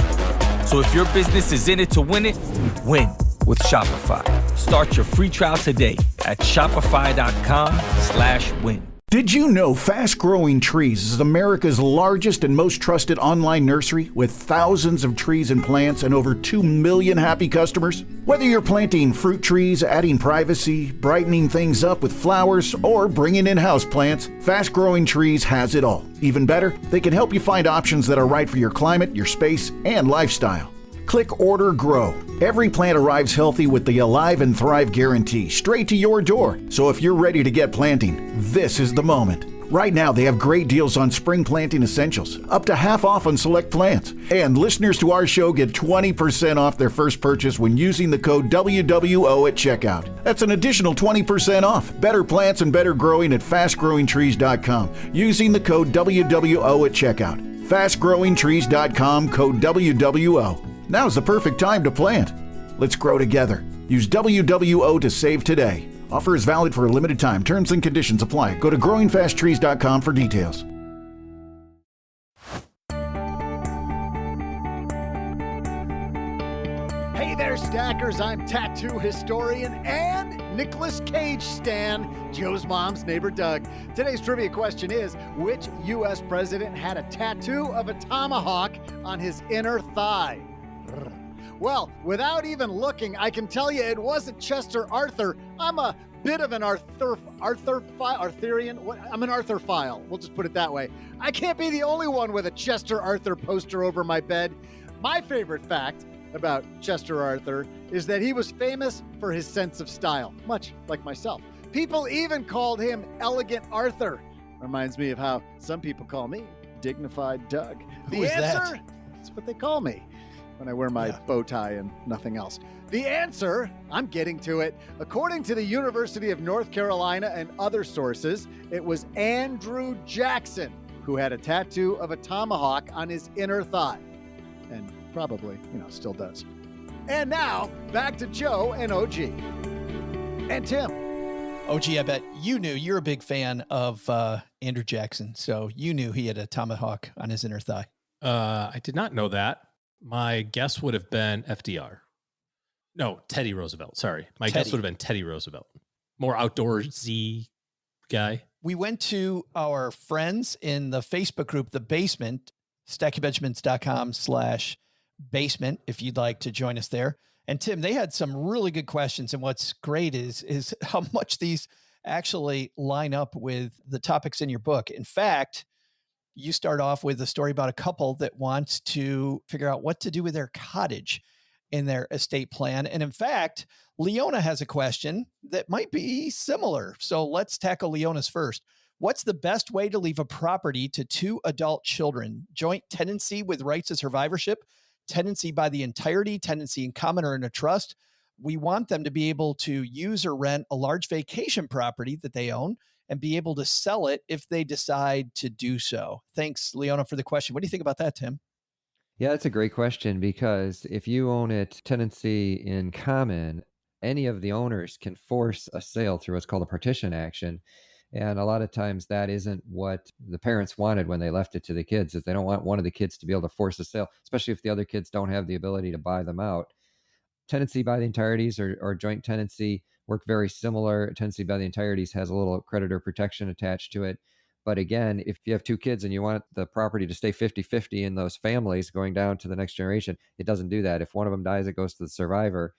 [SPEAKER 12] So if your business is in it to win it, win with Shopify. Start your free trial today at shopify.com/win.
[SPEAKER 13] Did you know Fast Growing Trees is America's largest and most trusted online nursery with thousands of trees and plants and over 2 million happy customers? Whether you're planting fruit trees, adding privacy, brightening things up with flowers, or bringing in houseplants, Fast Growing Trees has it all. Even better, they can help you find options that are right for your climate, your space, and lifestyle. Click Order Grow. Every plant arrives healthy with the Alive and Thrive guarantee straight to your door. So if you're ready to get planting, this is the moment. Right now, they have great deals on spring planting essentials, up to half off on select plants. And listeners to our show get 20% off their first purchase when using the code WWO at checkout. That's an additional 20% off. Better plants and better growing at fastgrowingtrees.com using the code WWO at checkout. Fastgrowingtrees.com, code WWO. Now's the perfect time to plant. Let's grow together. Use WWO to save today. Offer is valid for a limited time. Terms and conditions apply. Go to growingfasttrees.com for details.
[SPEAKER 4] Hey there, stackers. I'm tattoo historian and Nicolas Cage stan, Joe's mom's neighbor Doug. Today's trivia question is, which U.S. president had a tattoo of a tomahawk on his inner thigh? Well, without even looking, I can tell you it wasn't Chester Arthur. I'm a bit of an Arthurian. I'm an Arthur-phile. We'll just put it that way. I can't be the only one with a Chester Arthur poster over my bed. My favorite fact about Chester Arthur is that he was famous for his sense of style, much like myself. People even called him Elegant Arthur. Reminds me of how some people call me Dignified Doug.
[SPEAKER 5] Who is
[SPEAKER 4] answer?
[SPEAKER 5] that?
[SPEAKER 4] That's what they call me when I wear my bow tie and nothing else. The answer, I'm getting to it. According to the University of North Carolina and other sources, it was Andrew Jackson who had a tattoo of a tomahawk on his inner thigh. And probably, still does. And now, back to Joe and OG. And Tim.
[SPEAKER 5] OG, I bet you knew you're a big fan of Andrew Jackson, so you knew he had a tomahawk on his inner thigh.
[SPEAKER 6] I did not know that. My guess would have been FDR. No, Teddy Roosevelt. Sorry. My guess would have been Teddy Roosevelt. More outdoorsy guy.
[SPEAKER 5] We went to our friends in the Facebook group, The Basement, stackingbenjamins.com/basement, if you'd like to join us there. And Tim, they had some really good questions. And what's great is how much these actually line up with the topics in your book. In fact, you start off with a story about a couple that wants to figure out what to do with their cottage in their estate plan. And in fact, Leona has a question that might be similar. So let's tackle Leona's first. What's the best way to leave a property to two adult children? Joint tenancy with rights of survivorship, tenancy by the entirety, tenancy in common or in a trust. We want them to be able to use or rent a large vacation property that they own and be able to sell it if they decide to do so. Thanks, Leona, for the question. What do you think about that, Tim?
[SPEAKER 7] Yeah, that's a great question, because if you own it tenancy in common, any of the owners can force a sale through what's called a partition action. And a lot of times that isn't what the parents wanted when they left it to the kids, is they don't want one of the kids to be able to force a sale, especially if the other kids don't have the ability to buy them out. Tenancy by the entireties or joint tenancy work very similar. Tenancy by the entireties has a little creditor protection attached to it. But again, if you have two kids and you want the property to stay 50-50 in those families going down to the next generation, it doesn't do that. If one of them dies, it goes to the survivor.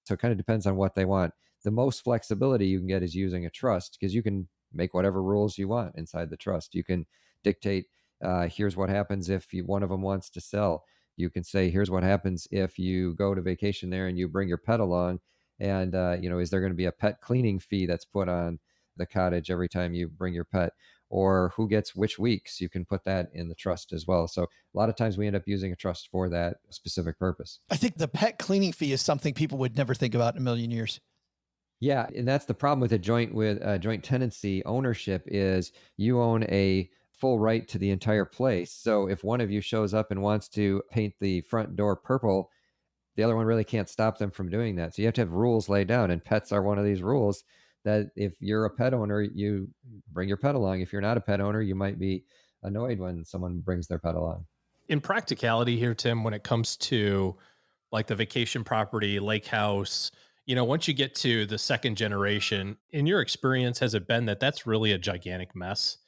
[SPEAKER 7] So it kind of depends on what they want. The most flexibility you can get is using a trust, because you can make whatever rules you want inside the trust. You can dictate, here's what happens if one of them wants to sell. You can say, here's what happens if you go to vacation there and you bring your pet along. And, is there going to be a pet cleaning fee that's put on the cottage every time you bring your pet? Or who gets which weeks? You can put that in the trust as well. So a lot of times we end up using a trust for that specific purpose.
[SPEAKER 5] I think the pet cleaning fee is something people would never think about in a million years.
[SPEAKER 7] Yeah, and that's the problem with joint tenancy ownership, is you own a full right to the entire place. So if one of you shows up and wants to paint the front door purple, the other one really can't stop them from doing that. So you have to have rules laid down, and pets are one of these rules. that if you're a pet owner, you bring your pet along. If you're not a pet owner, you might be annoyed when someone brings their pet along.
[SPEAKER 6] In practicality here, Tim, when it comes to like the vacation property, lake house, once you get to the second generation, in your experience, has it been that that's really a gigantic mess?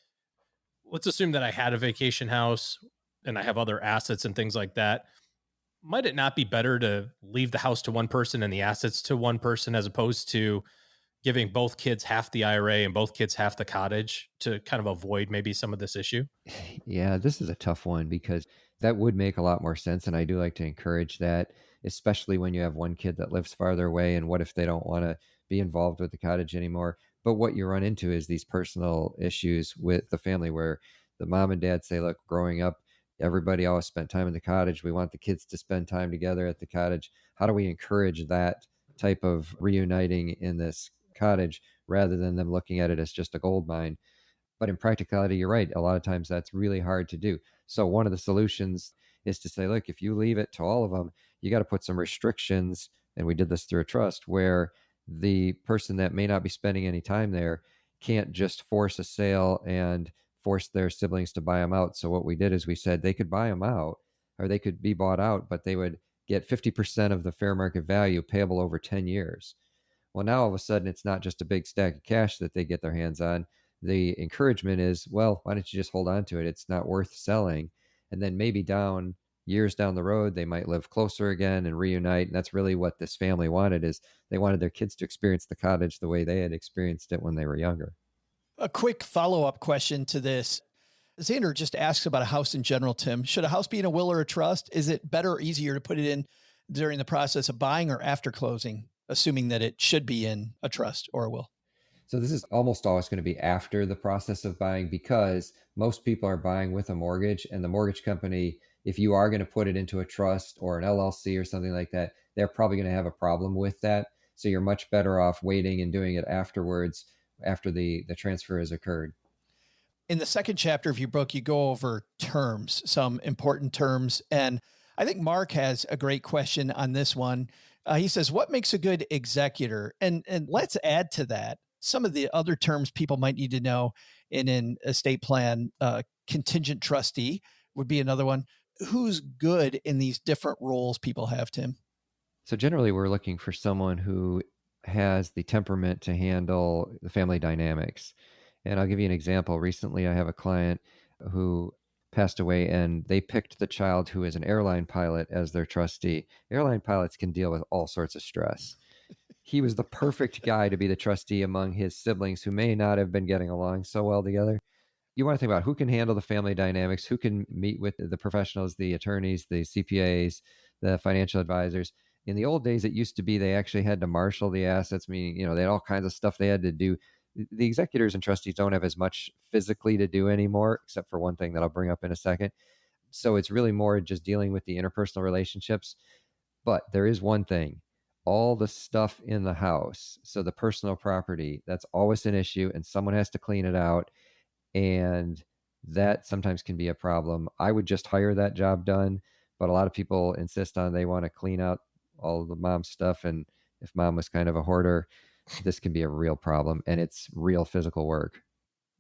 [SPEAKER 6] Let's assume that I had a vacation house and I have other assets and things like that. Might it not be better to leave the house to one person and the assets to one person as opposed to giving both kids half the IRA and both kids half the cottage to kind of avoid maybe some of this issue?
[SPEAKER 7] Yeah, this is a tough one because that would make a lot more sense. And I do like to encourage that, especially when you have one kid that lives farther away. And what if they don't want to be involved with the cottage anymore? But what you run into is these personal issues with the family where the mom and dad say, look, growing up, everybody always spent time in the cottage. We want the kids to spend time together at the cottage. How do we encourage that type of reuniting in this cottage rather than them looking at it as just a gold mine? But in practicality, you're right. A lot of times that's really hard to do. So one of the solutions is to say, look, if you leave it to all of them, you got to put some restrictions. And we did this through a trust where the person that may not be spending any time there can't just force a sale and force their siblings to buy them out. So what we did is we said they could buy them out or they could be bought out, but they would get 50% of the fair market value payable over 10 years. Well, now all of a sudden, it's not just a big stack of cash that they get their hands on. The encouragement is, well, why don't you just hold on to it? It's not worth selling. And then maybe years down the road, they might live closer again and reunite. And that's really what this family wanted, is they wanted their kids to experience the cottage the way they had experienced it when they were younger.
[SPEAKER 5] A quick follow-up question to this. Xander just asks about a house in general, Tim. Should a house be in a will or a trust? Is it better or easier to put it in during the process of buying or after closing, assuming that it should be in a trust or a will?
[SPEAKER 7] So this is almost always going to be after the process of buying because most people are buying with a mortgage, and the mortgage company, if you are going to put it into a trust or an LLC or something like that, they're probably going to have a problem with that. So you're much better off waiting and doing it afterwards, after the transfer has occurred.
[SPEAKER 5] In the second chapter of your book, you go over terms, some important terms. And I think Mark has a great question on this one. He says, what makes a good executor? And let's add to that some of the other terms people might need to know in an estate plan. Contingent trustee would be another one. Who's good in these different roles people have, Tim?
[SPEAKER 7] So generally, we're looking for someone who has the temperament to handle the family dynamics. And I'll give you an example. Recently, I have a client who passed away, and they picked the child who is an airline pilot as their trustee. Airline pilots can deal with all sorts of stress. He was the perfect guy to be the trustee among his siblings who may not have been getting along so well together. You want to think about who can handle the family dynamics, who can meet with the professionals, the attorneys, the CPAs, the financial advisors. In the old days, it used to be they actually had to marshal the assets, meaning, they had all kinds of stuff they had to do. The executors and trustees don't have as much physically to do anymore, except for one thing that I'll bring up in a second. So it's really more just dealing with the interpersonal relationships. But there is one thing, all the stuff in the house. So the personal property, that's always an issue, and someone has to clean it out. And that sometimes can be a problem. I would just hire that job done, but a lot of people insist on they want to clean out all of the mom's stuff. And if mom was kind of a hoarder, this can be a real problem, and it's real physical work.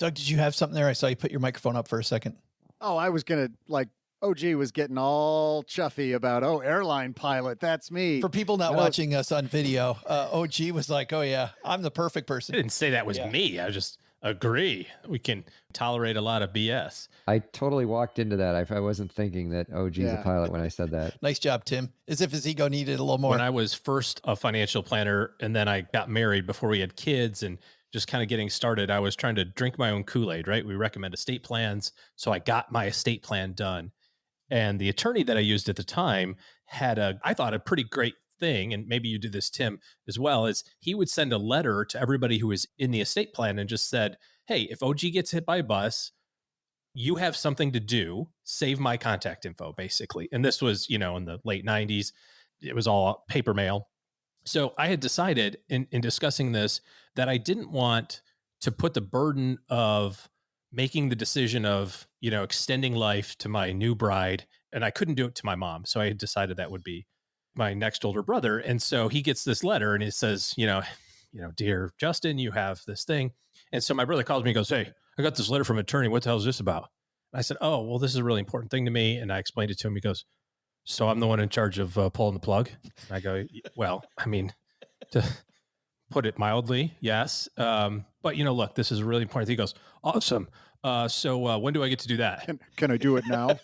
[SPEAKER 5] Doug, did you have something there? I saw you put your microphone up for a second.
[SPEAKER 4] Oh, I was going to OG was getting all chuffy about, airline pilot. That's me.
[SPEAKER 5] For people not watching us on video, OG was like, oh yeah, I'm the perfect person.
[SPEAKER 6] I didn't say that was me. I just agree. We can tolerate a lot of BS.
[SPEAKER 7] I totally walked into that. I wasn't thinking that OG's a pilot when I said that.
[SPEAKER 5] Nice job, Tim. As if his ego needed a little more.
[SPEAKER 6] When I was first a financial planner and then I got married before we had kids and just kind of getting started, I was trying to drink my own Kool-Aid, right? We recommend estate plans. So I got my estate plan done. And the attorney that I used at the time had I thought, a pretty great thing, and maybe you do this, Tim, as well, is he would send a letter to everybody who was in the estate plan and just said, hey, if OG gets hit by a bus, you have something to do, save my contact info, basically. And this was, in the late 90s. It was all paper mail. So I had decided in discussing this that I didn't want to put the burden of making the decision of, extending life to my new bride, and I couldn't do it to my mom. So I had decided that would be my next older brother. And so he gets this letter and it says, dear Justin, you have this thing. And so my brother calls me and goes, hey, I got this letter from an attorney. What the hell is this about? And I said, oh, well, this is a really important thing to me. And I explained it to him. He goes, so I'm the one in charge of pulling the plug. And I go, well, I mean, to put it mildly, yes. But look, this is a really important thing. He goes, awesome. So when do I get to do that?
[SPEAKER 4] Can I do it now?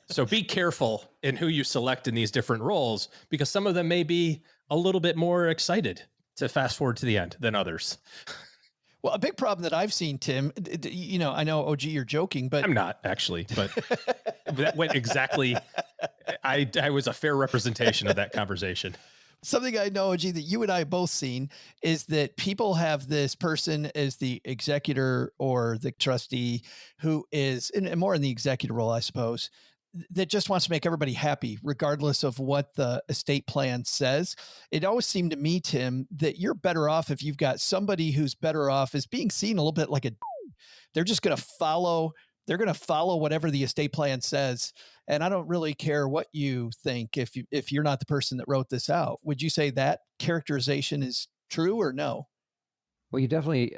[SPEAKER 6] So be careful in who you select in these different roles, because some of them may be a little bit more excited to fast forward to the end than others.
[SPEAKER 5] Well, a big problem that I've seen, Tim, I know, OG, you're joking, but
[SPEAKER 6] I'm not actually, but that went exactly. I was a fair representation of that conversation.
[SPEAKER 5] Something I know, OG, that you and I both seen is that people have this person as the executor or the trustee who is, and more in the executor role, I suppose, that just wants to make everybody happy, regardless of what the estate plan says. It always seemed to me, Tim, that you're better off if you've got somebody who's better off as being seen a little bit like they're just going to follow. They're going to follow whatever the estate plan says. And I don't really care what you think if you're not the person that wrote this out. Would you say that characterization is true or no?
[SPEAKER 7] Well, you definitely,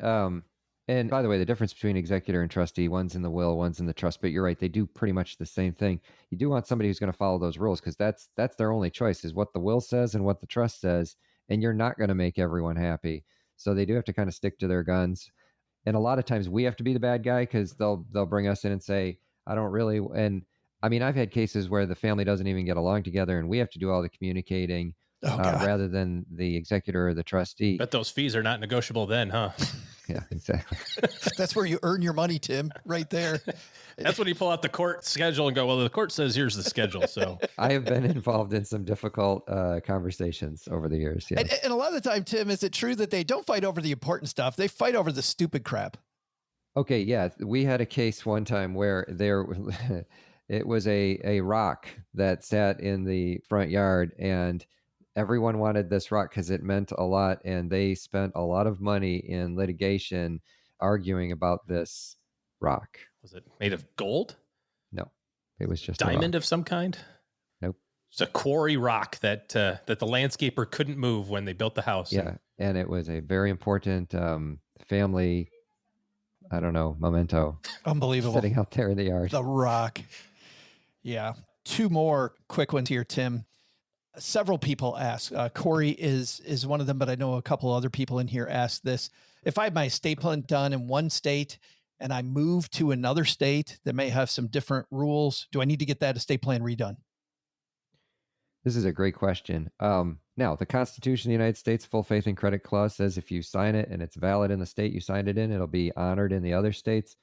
[SPEAKER 7] and by the way, the difference between executor and trustee, one's in the will, one's in the trust, but you're right, they do pretty much the same thing. You do want somebody who's going to follow those rules, because that's their only choice, is what the will says and what the trust says, and you're not going to make everyone happy. So they do have to kind of stick to their guns. And a lot of times we have to be the bad guy, because they'll bring us in and say, I don't really, and I mean, I've had cases where the family doesn't even get along together and we have to do all the communicating rather than the executor or the trustee.
[SPEAKER 6] But those fees are not negotiable then, huh?
[SPEAKER 7] Yeah, exactly.
[SPEAKER 5] That's where you earn your money, Tim, right there.
[SPEAKER 6] That's when you pull out the court schedule and go, well, the court says here's the schedule. So
[SPEAKER 7] I have been involved in some difficult conversations over the years. Yeah.
[SPEAKER 5] And a lot of the time, Tim, is it true that they don't fight over the important stuff? They fight over the stupid crap.
[SPEAKER 7] Okay. Yeah. We had a case one time where it was a rock that sat in the front yard, and everyone wanted this rock because it meant a lot. And they spent a lot of money in litigation arguing about this rock.
[SPEAKER 6] Was it made of gold?
[SPEAKER 7] No, it was just
[SPEAKER 6] diamond of some kind.
[SPEAKER 7] Nope.
[SPEAKER 6] It's a quarry rock that the landscaper couldn't move when they built the house.
[SPEAKER 7] Yeah. And it was a very important family, I don't know, memento.
[SPEAKER 5] Unbelievable.
[SPEAKER 7] Sitting out there in the yard.
[SPEAKER 5] The rock. Yeah. Two more quick ones here, Tim. Several people ask, Corey is one of them, but I know a couple other people in here ask this. If I have my estate plan done in one state and I move to another state that may have some different rules, do I need to get that estate plan redone?
[SPEAKER 7] This is a great question. Now, the Constitution of the United States full faith and credit clause says if you sign it and it's valid in the state you signed it in, it'll be honored in the other states.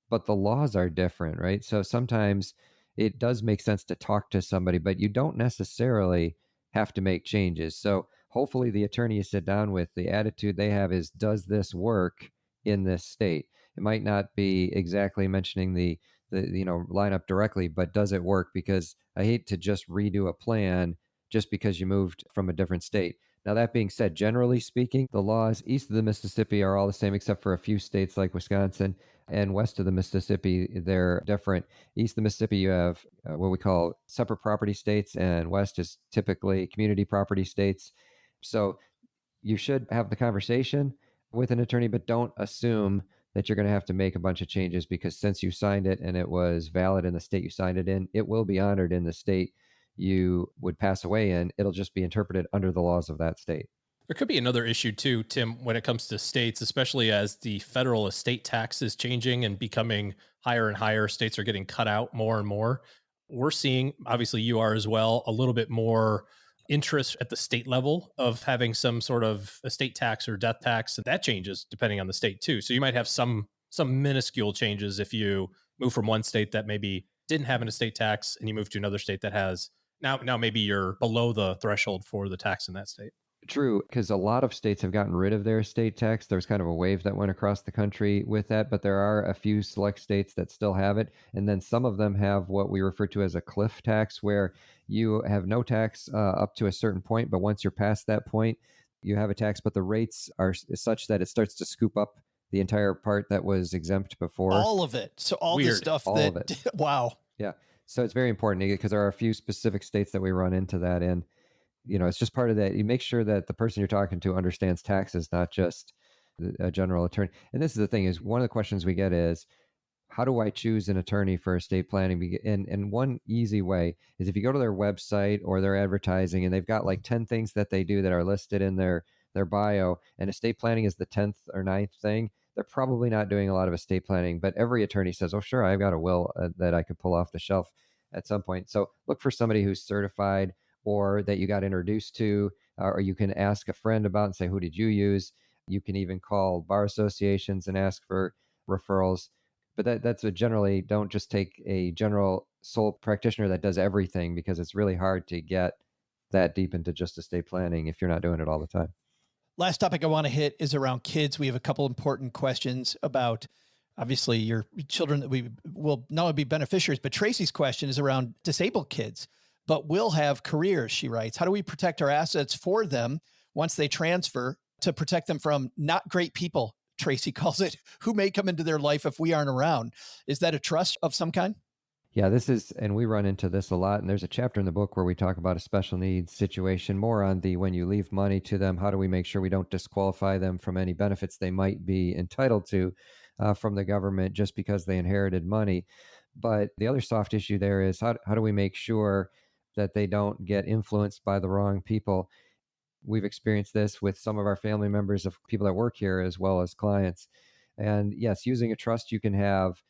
[SPEAKER 7] But the laws are different, right? So sometimes it does make sense to talk to somebody, but you don't necessarily have to make changes. So hopefully the attorney you sit down with, the attitude they have is, does this work in this state? It might not be exactly mentioning the lineup directly, but does it work? Because I hate to just redo a plan just because you moved from a different state. Now, that being said, generally speaking, the laws east of the Mississippi are all the same, except for a few states like Wisconsin, and west of the Mississippi, they're different. East of the Mississippi, you have what we call separate property states, and west is typically community property states. So you should have the conversation with an attorney, but don't assume that you're going to have to make a bunch of changes, because since you signed it and it was valid in the state you signed it in, it will be honored in the state you would pass away in. It'll just be interpreted under the laws of that state.
[SPEAKER 6] There could be another issue too, Tim, when it comes to states, especially as the federal estate tax is changing and becoming higher and higher. States are getting cut out more and more. We're seeing, obviously you are as well, a little bit more interest at the state level of having some sort of estate tax or death tax. And that changes depending on the state too. So you might have some minuscule changes if you move from one state that maybe didn't have an estate tax and you move to another state that has. Now maybe you're below the threshold for the tax in that state.
[SPEAKER 7] True, because a lot of states have gotten rid of their estate tax. There was kind of a wave that went across the country with that, but there are a few select states that still have it. And then some of them have what we refer to as a cliff tax, where you have no tax up to a certain point, but once you're past that point, you have a tax, but the rates are such that it starts to scoop up the entire part that was exempt before.
[SPEAKER 5] All of it. So all the stuff
[SPEAKER 7] all of it.
[SPEAKER 5] Wow.
[SPEAKER 7] Yeah. So it's very important because there are a few specific states that we run into that in. it's just part of that. You make sure that the person you're talking to understands taxes, not just a general attorney. And this is the thing, is one of the questions we get is, how do I choose an attorney for estate planning? And one easy way is if you go to their website or their advertising, and they've got like 10 things that they do that are listed in their bio, and estate planning is the 10th or ninth thing, they're probably not doing a lot of estate planning. But every attorney says, oh, sure, I've got a will that I could pull off the shelf at some point. So look for somebody who's certified or that you got introduced to, or you can ask a friend about and say, who did you use? You can even call bar associations and ask for referrals. But that's a generally, don't just take a general sole practitioner that does everything, because it's really hard to get that deep into just estate planning if you're not doing it all the time.
[SPEAKER 5] Last topic I want to hit is around kids. We have a couple important questions about, obviously, your children that we will not only be beneficiaries, but Tracy's question is around disabled kids, but will have careers, she writes. How do we protect our assets for them once they transfer, to protect them from not great people, Tracy calls it, who may come into their life if we aren't around? Is that a trust of some kind?
[SPEAKER 7] Yeah, and we run into this a lot. And there's a chapter in the book where we talk about a special needs situation, more on the, when you leave money to them, how do we make sure we don't disqualify them from any benefits they might be entitled to from the government just because they inherited money. But the other soft issue there is, how do we make sure that they don't get influenced by the wrong people? We've experienced this with some of our family members of people that work here as well as clients. And yes, using a trust, you can have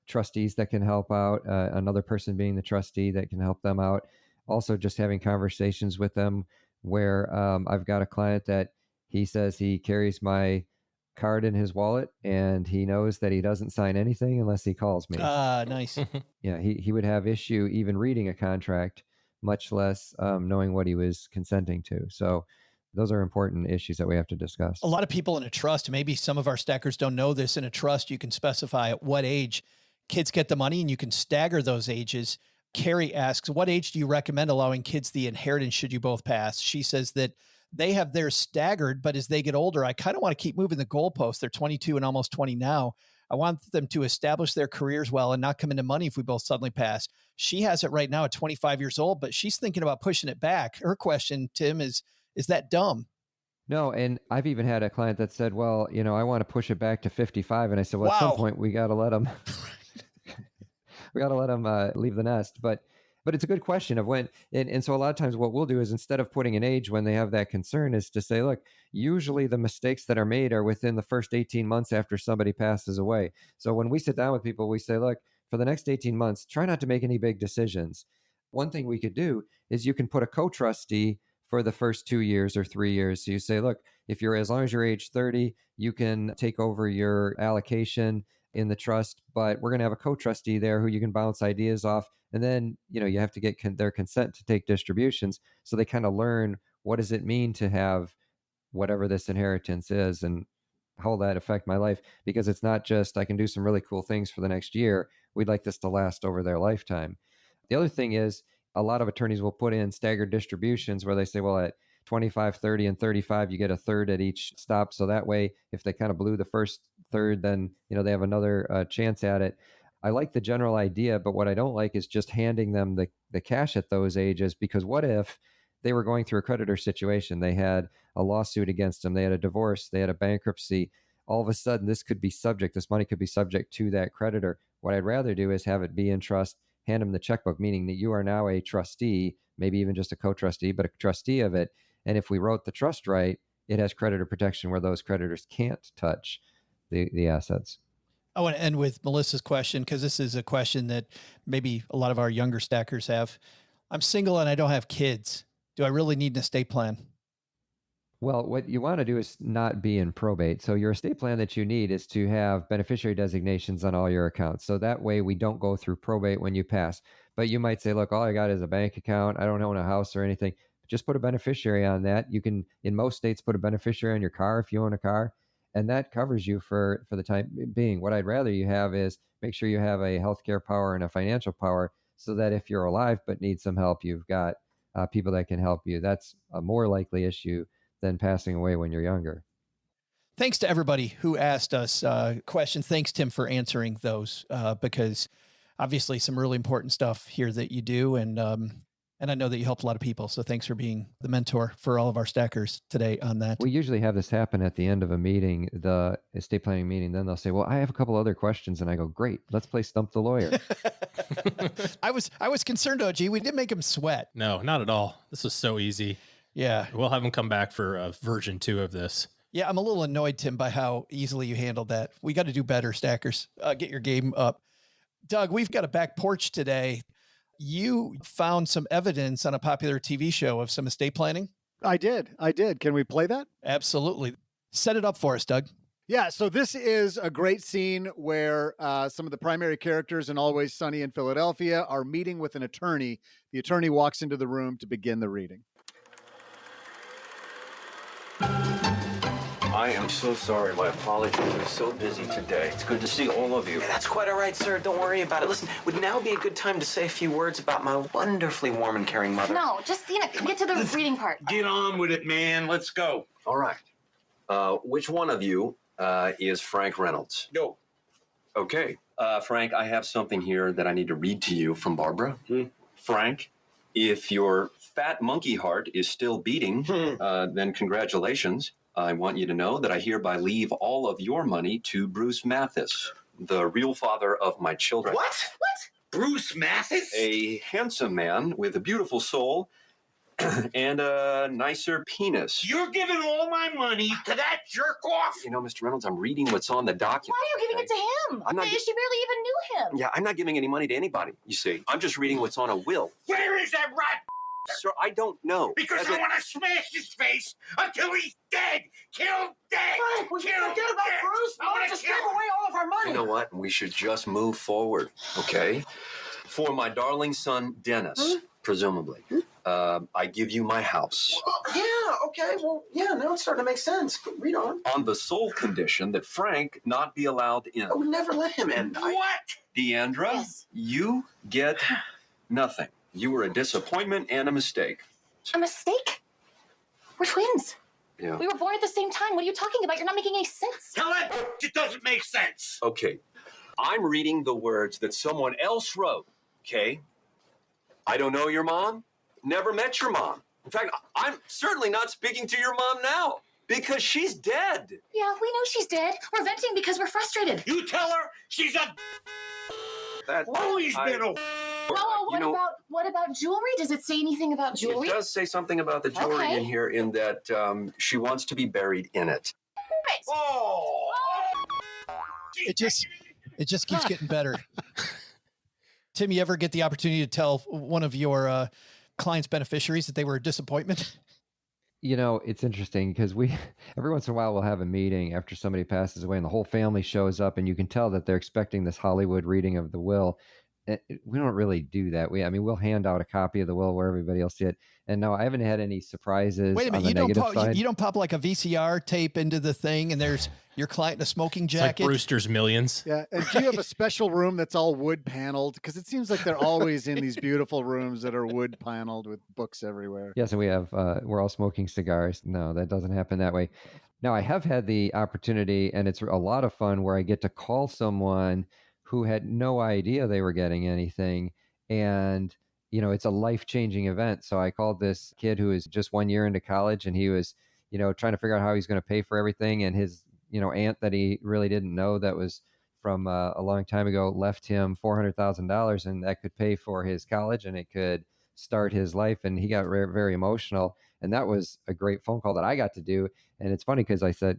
[SPEAKER 7] trustees that can help out, another person being the trustee that can help them out. Also, just having conversations with them where I've got a client that he says he carries my card in his wallet and he knows that he doesn't sign anything unless he calls me.
[SPEAKER 5] Nice.
[SPEAKER 7] Yeah, he would have issue even reading a contract, much less knowing what he was consenting to. So those are important issues that we have to discuss.
[SPEAKER 5] A lot of people in a trust, maybe some of our stackers don't know this, in a trust, you can specify at what age kids get the money and you can stagger those ages. Carrie asks, what age do you recommend allowing kids the inheritance should you both pass? She says that they have theirs staggered, but as they get older, I kind of want to keep moving the goalposts. They're 22 and almost 20 now. I want them to establish their careers well and not come into money if we both suddenly pass. She has it right now at 25 years old, but she's thinking about pushing it back. Her question, Tim, is that dumb?
[SPEAKER 7] No, and I've even had a client that said, well, I want to push it back to 55. And I said, well, At some point we got to let them, leave the nest. But it's a good question of when, and so a lot of times what we'll do is, instead of putting an age when they have that concern, is to say, look, usually the mistakes that are made are within the first 18 months after somebody passes away. So when we sit down with people, we say, look, for the next 18 months, try not to make any big decisions. One thing we could do is you can put a co-trustee for the first 2 years or 3 years. So you say, look, as long as you're age 30, you can take over your allocation in the trust, but we're going to have a co-trustee there who you can bounce ideas off. And then, you have to get their consent to take distributions. So they kind of learn, what does it mean to have whatever this inheritance is, and how will that affect my life? Because it's not just, I can do some really cool things for the next year. We'd like this to last over their lifetime. The other thing is, a lot of attorneys will put in staggered distributions where they say, well, at 25, 30, and 35, you get a third at each stop. So that way, if they kind of blew the first third, then, they have another chance at it. I like the general idea, but what I don't like is just handing them the cash at those ages, because what if they were going through a creditor situation? They had a lawsuit against them. They had a divorce. They had a bankruptcy. All of a sudden, this money could be subject to that creditor. What I'd rather do is have it be in trust, hand them the checkbook, meaning that you are now a trustee, maybe even just a co-trustee, but a trustee of it. And if we wrote the trust right, it has creditor protection where those creditors can't touch the assets.
[SPEAKER 5] I want to end with Melissa's question, because this is a question that maybe a lot of our younger stackers have. I'm single and I don't have kids. Do I really need an estate plan?
[SPEAKER 7] Well, what you want to do is not be in probate. So your estate plan that you need is to have beneficiary designations on all your accounts. So that way we don't go through probate when you pass. But you might say, look, all I got is a bank account. I don't own a house or anything. Just put a beneficiary on that. You can, in most states, put a beneficiary on your car if you own a car, and that covers you for the time being. What I'd rather you have is make sure you have a healthcare power and a financial power, so that if you're alive but need some help, you've got people that can help you. That's a more likely issue than passing away when you're younger.
[SPEAKER 5] Thanks to everybody who asked us questions. Thanks, Tim, for answering those, because obviously some really important stuff here that you do. And And I know that you helped a lot of people. So thanks for being the mentor for all of our stackers today on that.
[SPEAKER 7] We usually have this happen at the end of a meeting, the estate planning meeting. Then they'll say, well, I have a couple other questions. And I go, great, let's play Stump the Lawyer.
[SPEAKER 5] I was concerned, OG. We didn't make him sweat.
[SPEAKER 6] No, not at all. This was so easy.
[SPEAKER 5] Yeah.
[SPEAKER 6] We'll have him come back for version 2 of this.
[SPEAKER 5] Yeah, I'm a little annoyed, Tim, by how easily you handled that. We got to do better, stackers. Get your game up. Doug, we've got a back porch today. You found some evidence on a popular TV show of some estate planning.
[SPEAKER 4] I did. Can we play that?
[SPEAKER 5] Absolutely. Set it up for us, Doug.
[SPEAKER 4] Yeah, so this is a great scene where some of the primary characters in Always Sunny in Philadelphia are meeting with an attorney. The attorney walks into the room to begin the reading.
[SPEAKER 14] I am so sorry. My apologies. I'm so busy today. It's good to see all of you.
[SPEAKER 9] That's quite all right, sir. Don't worry about it. Listen, would now be a good time to say a few words about my wonderfully warm and caring mother?
[SPEAKER 15] No, just, get to the reading part.
[SPEAKER 14] Get on with it, man. Let's go. All right. Which one of you is Frank Reynolds?
[SPEAKER 9] No.
[SPEAKER 14] Okay. Frank, I have something here that I need to read to you from Barbara. Frank, if your fat monkey heart is still beating, then congratulations. I want you to know that I hereby leave all of your money to Bruce Mathis, the real father of my children.
[SPEAKER 9] What? Bruce Mathis?
[SPEAKER 14] A handsome man with a beautiful soul and a nicer penis.
[SPEAKER 9] You're giving all my money to that jerk off?
[SPEAKER 14] You know, Mr. Reynolds, I'm reading what's on the document.
[SPEAKER 15] Why are you giving it to him?
[SPEAKER 14] I'm not
[SPEAKER 15] She barely even knew him.
[SPEAKER 14] Yeah, I'm not giving any money to anybody, you see. I'm just reading what's on a will.
[SPEAKER 9] Where is that rat?
[SPEAKER 14] Sir, I don't know.
[SPEAKER 9] Because I want to smash his face until he's dead. Killed dead.
[SPEAKER 15] Frank, we forget about Bruce. I want to just give away all of our money.
[SPEAKER 14] You know what? We should just move forward, okay? For my darling son, Dennis, presumably, I give you my house.
[SPEAKER 9] Yeah, okay. Well, yeah, now it's starting to make sense. Read on.
[SPEAKER 14] On the sole condition that Frank not be allowed in.
[SPEAKER 9] I would never let him in. What?
[SPEAKER 14] Deandra,
[SPEAKER 15] Yes.
[SPEAKER 14] you get nothing. You were a disappointment and a mistake.
[SPEAKER 15] A mistake? We're twins.
[SPEAKER 14] Yeah.
[SPEAKER 15] We were born at the same time. What are you talking about? You're not making any sense.
[SPEAKER 9] Tell it. It doesn't make sense.
[SPEAKER 14] Okay. I'm reading the words that someone else wrote, okay? I don't know your mom. Never met your mom. In fact, I'm certainly not speaking to your mom now because she's dead.
[SPEAKER 15] Yeah, we know she's dead. We're venting because we're frustrated.
[SPEAKER 9] You tell her she's a...
[SPEAKER 14] That
[SPEAKER 9] always been a...
[SPEAKER 15] Oh, what about jewelry? Does it say anything about jewelry?
[SPEAKER 14] It does say something about the jewelry
[SPEAKER 15] Okay.
[SPEAKER 14] in here in that she wants to be buried in it.
[SPEAKER 9] Oh!
[SPEAKER 5] It just keeps getting better. Tim, you ever get the opportunity to tell one of your clients' beneficiaries that they were a disappointment?
[SPEAKER 7] You know, it's interesting because we every once in a while we'll have a meeting after somebody passes away and the whole family shows up and you can tell that they're expecting this Hollywood reading of the will. We don't really do that. We'll hand out a copy of the will where everybody else see it. And no, I haven't had any surprises.
[SPEAKER 5] Wait a minute,
[SPEAKER 7] on the negative side.
[SPEAKER 5] you don't pop like a VCR tape into the thing and there's your client in a smoking
[SPEAKER 6] It's like
[SPEAKER 5] jacket.
[SPEAKER 6] Brewster's Millions.
[SPEAKER 4] Yeah, and do you have a special room that's all wood paneled? Because it seems like they're always in these beautiful rooms that are wood paneled with books everywhere.
[SPEAKER 7] Yes, and we have we're all smoking cigars. No, that doesn't happen that way. Now, I have had the opportunity, and it's a lot of fun, where I get to call someone who had no idea they were getting anything, and it's a life-changing event. So I called this kid who is just 1 year into college, and he was trying to figure out how he's going to pay for everything, and his aunt that he really didn't know that was from a long time ago left him $400,000, and that could pay for his college and it could start his life. And he got very, very emotional. And that was a great phone call that I got to do. And it's funny because I said,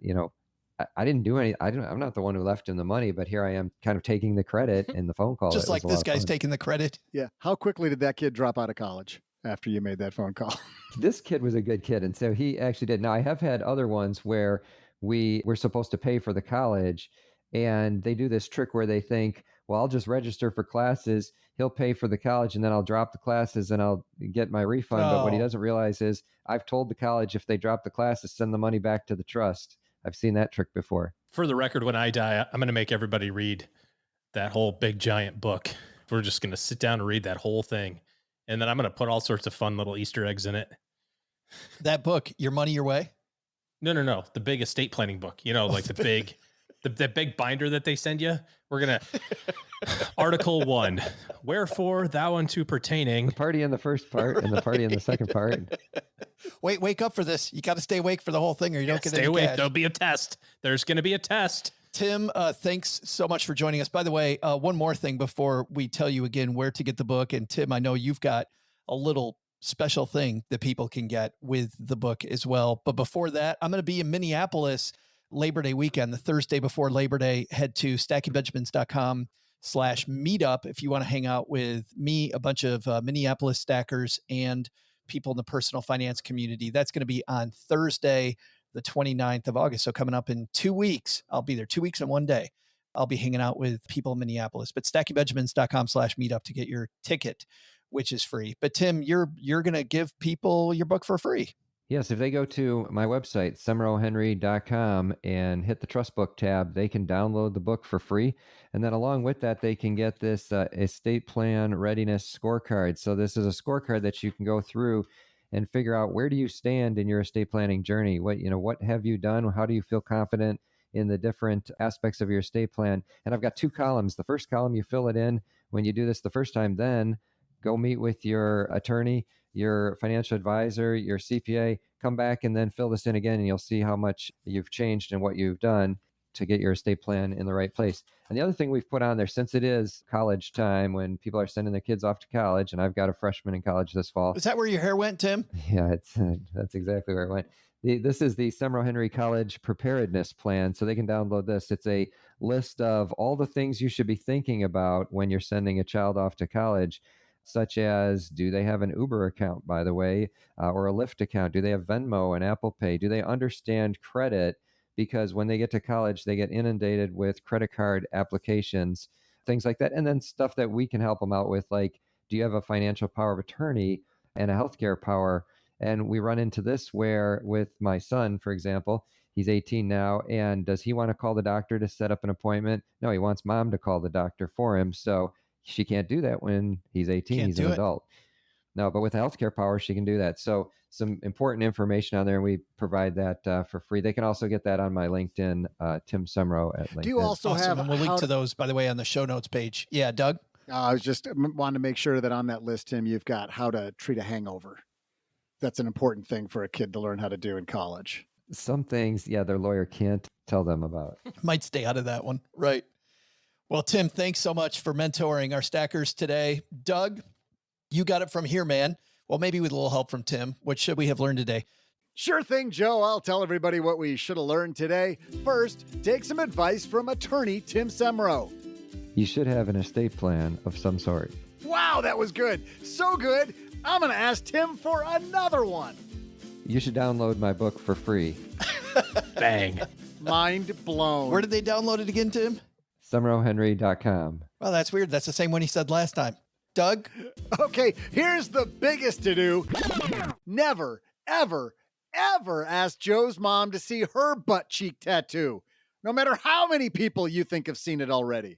[SPEAKER 7] I didn't do any. I'm not the one who left him the money, but here I am kind of taking the credit in the phone call.
[SPEAKER 5] Just like this guy's taking the credit.
[SPEAKER 4] Yeah. How quickly did that kid drop out of college after you made that phone call?
[SPEAKER 7] This kid was a good kid. And so he actually did. Now, I have had other ones where we were supposed to pay for the college and they do this trick where they think, well, I'll just register for classes. He'll pay for the college and then I'll drop the classes and I'll get my refund. But what he doesn't realize is I've told the college if they drop the classes, send the money back to the trust. I've seen that trick before.
[SPEAKER 6] For the record, when I die, I'm going to make everybody read that whole big giant book. We're just going to sit down and read that whole thing. And then I'm going to put all sorts of fun little Easter eggs in it.
[SPEAKER 5] That book, Your Money Your Way?
[SPEAKER 6] No. The big estate planning book, like the big The big binder that they send you. We're going to Article 1. Wherefore thou unto pertaining.
[SPEAKER 7] The party in the first part and the party in the second part.
[SPEAKER 5] Wake up for this. You got to stay awake for the whole thing or you don't get
[SPEAKER 6] Stay
[SPEAKER 5] any
[SPEAKER 6] awake.
[SPEAKER 5] cash.
[SPEAKER 6] There'll be a test. There's going to be a test.
[SPEAKER 5] Tim, thanks so much for joining us. By the way, one more thing before we tell you again where to get the book. And Tim, I know you've got a little special thing that people can get with the book as well. But before that, I'm going to be in Minneapolis Labor Day weekend, the Thursday before Labor Day. Head to stackingbenjamins.com/meetup if you want to hang out with me, a bunch of Minneapolis stackers, and people in the personal finance community. That's going to be on Thursday, the 29th of August. So coming up in 2 weeks, I'll be there 2 weeks and 1 day. I'll be hanging out with people in Minneapolis, but stackingbenjamins.com/meetup to get your ticket, which is free. But Tim, you're going to give people your book for free.
[SPEAKER 7] Yes, if they go to my website, semrohenry.com, and hit the Trust Book tab, they can download the book for free. And then along with that, they can get this estate plan readiness scorecard. So this is a scorecard that you can go through and figure out, where do you stand in your estate planning journey? What have you done? How do you feel confident in the different aspects of your estate plan? And I've got 2 columns. The first column, you fill it in when you do this the first time, then go meet with your attorney, your financial advisor, your CPA, come back and then fill this in again, and you'll see how much you've changed and what you've done to get your estate plan in the right place. And the other thing we've put on there, since it is college time when people are sending their kids off to college, and I've got a freshman in college this fall.
[SPEAKER 5] Is that where your hair went, Tim?
[SPEAKER 7] Yeah, that's exactly where it went. This is the Semro Henry College Preparedness Plan, so they can download this. It's a list of all the things you should be thinking about when you're sending a child off to college, such as, do they have an Uber account, by the way, or a Lyft account? Do they have Venmo and Apple Pay? Do they understand credit? Because when they get to college, they get inundated with credit card applications, things like that. And then stuff that we can help them out with, like, do you have a financial power of attorney and a healthcare power? And we run into this where, with my son, for example, he's 18 now, and does he want to call the doctor to set up an appointment? No, he wants mom to call the doctor for him. So she can't do that when he's 18. He's an adult. No, but with healthcare power, she can do that. So some important information on there, and we provide that for free. They can also get that on my LinkedIn, Tim Semro at LinkedIn.
[SPEAKER 4] Do you also have?
[SPEAKER 5] And we'll link to those, by the way, on the show notes page. Yeah, Doug?
[SPEAKER 4] I was just wanting to make sure that on that list, Tim, you've got how to treat a hangover. That's an important thing for a kid to learn how to do in college.
[SPEAKER 7] Some things, their lawyer can't tell them about.
[SPEAKER 5] Might stay out of that one. Right. Well, Tim, thanks so much for mentoring our stackers today. Doug, you got it from here, man. Well, maybe with a little help from Tim. What should we have learned today?
[SPEAKER 4] Sure thing, Joe. I'll tell everybody what we should have learned today. First, take some advice from attorney Tim Semro.
[SPEAKER 7] You should have an estate plan of some sort.
[SPEAKER 4] Wow, that was good. So good, I'm going to ask Tim for another one.
[SPEAKER 7] You should download my book for free.
[SPEAKER 6] Bang.
[SPEAKER 4] Mind blown.
[SPEAKER 5] Where did they download it again, Tim?
[SPEAKER 7] semrohenry.com.
[SPEAKER 5] Well, that's weird. That's the same one he said last time. Doug?
[SPEAKER 4] Okay, here's the biggest to-do. Never, ever, ever ask Joe's mom to see her butt cheek tattoo, no matter how many people you think have seen it already.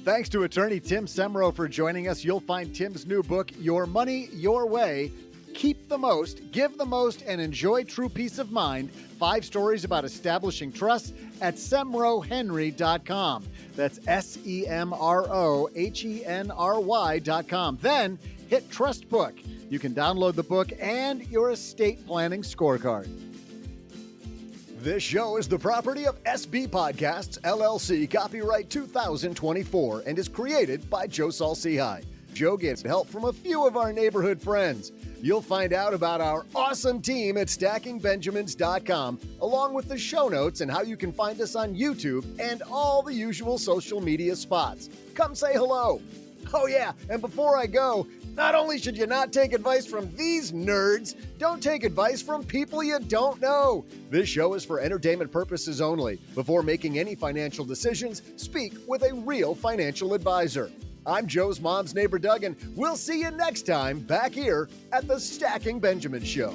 [SPEAKER 4] Thanks to attorney Tim Semro for joining us. You'll find Tim's new book, Your Money, Your Way. Keep the most, give the most, and enjoy true peace of mind. 5 stories about establishing trust at semrohenry.com. That's SEMROHENRY.com. Then hit Trust Book. You can download the book and your estate planning scorecard. This show is the property of SB Podcasts, LLC, copyright 2024, and is created by Joe Saul-Sehy. Joe gets help from a few of our neighborhood friends. You'll find out about our awesome team at stackingbenjamins.com, along with the show notes and how you can find us on YouTube and all the usual social media spots. Come say hello. Oh yeah, and before I go, not only should you not take advice from these nerds, don't take advice from people you don't know. This show is for entertainment purposes only. Before making any financial decisions, speak with a real financial advisor. I'm Joe's mom's neighbor, Doug, and we'll see you next time back here at the Stacking Benjamin Show.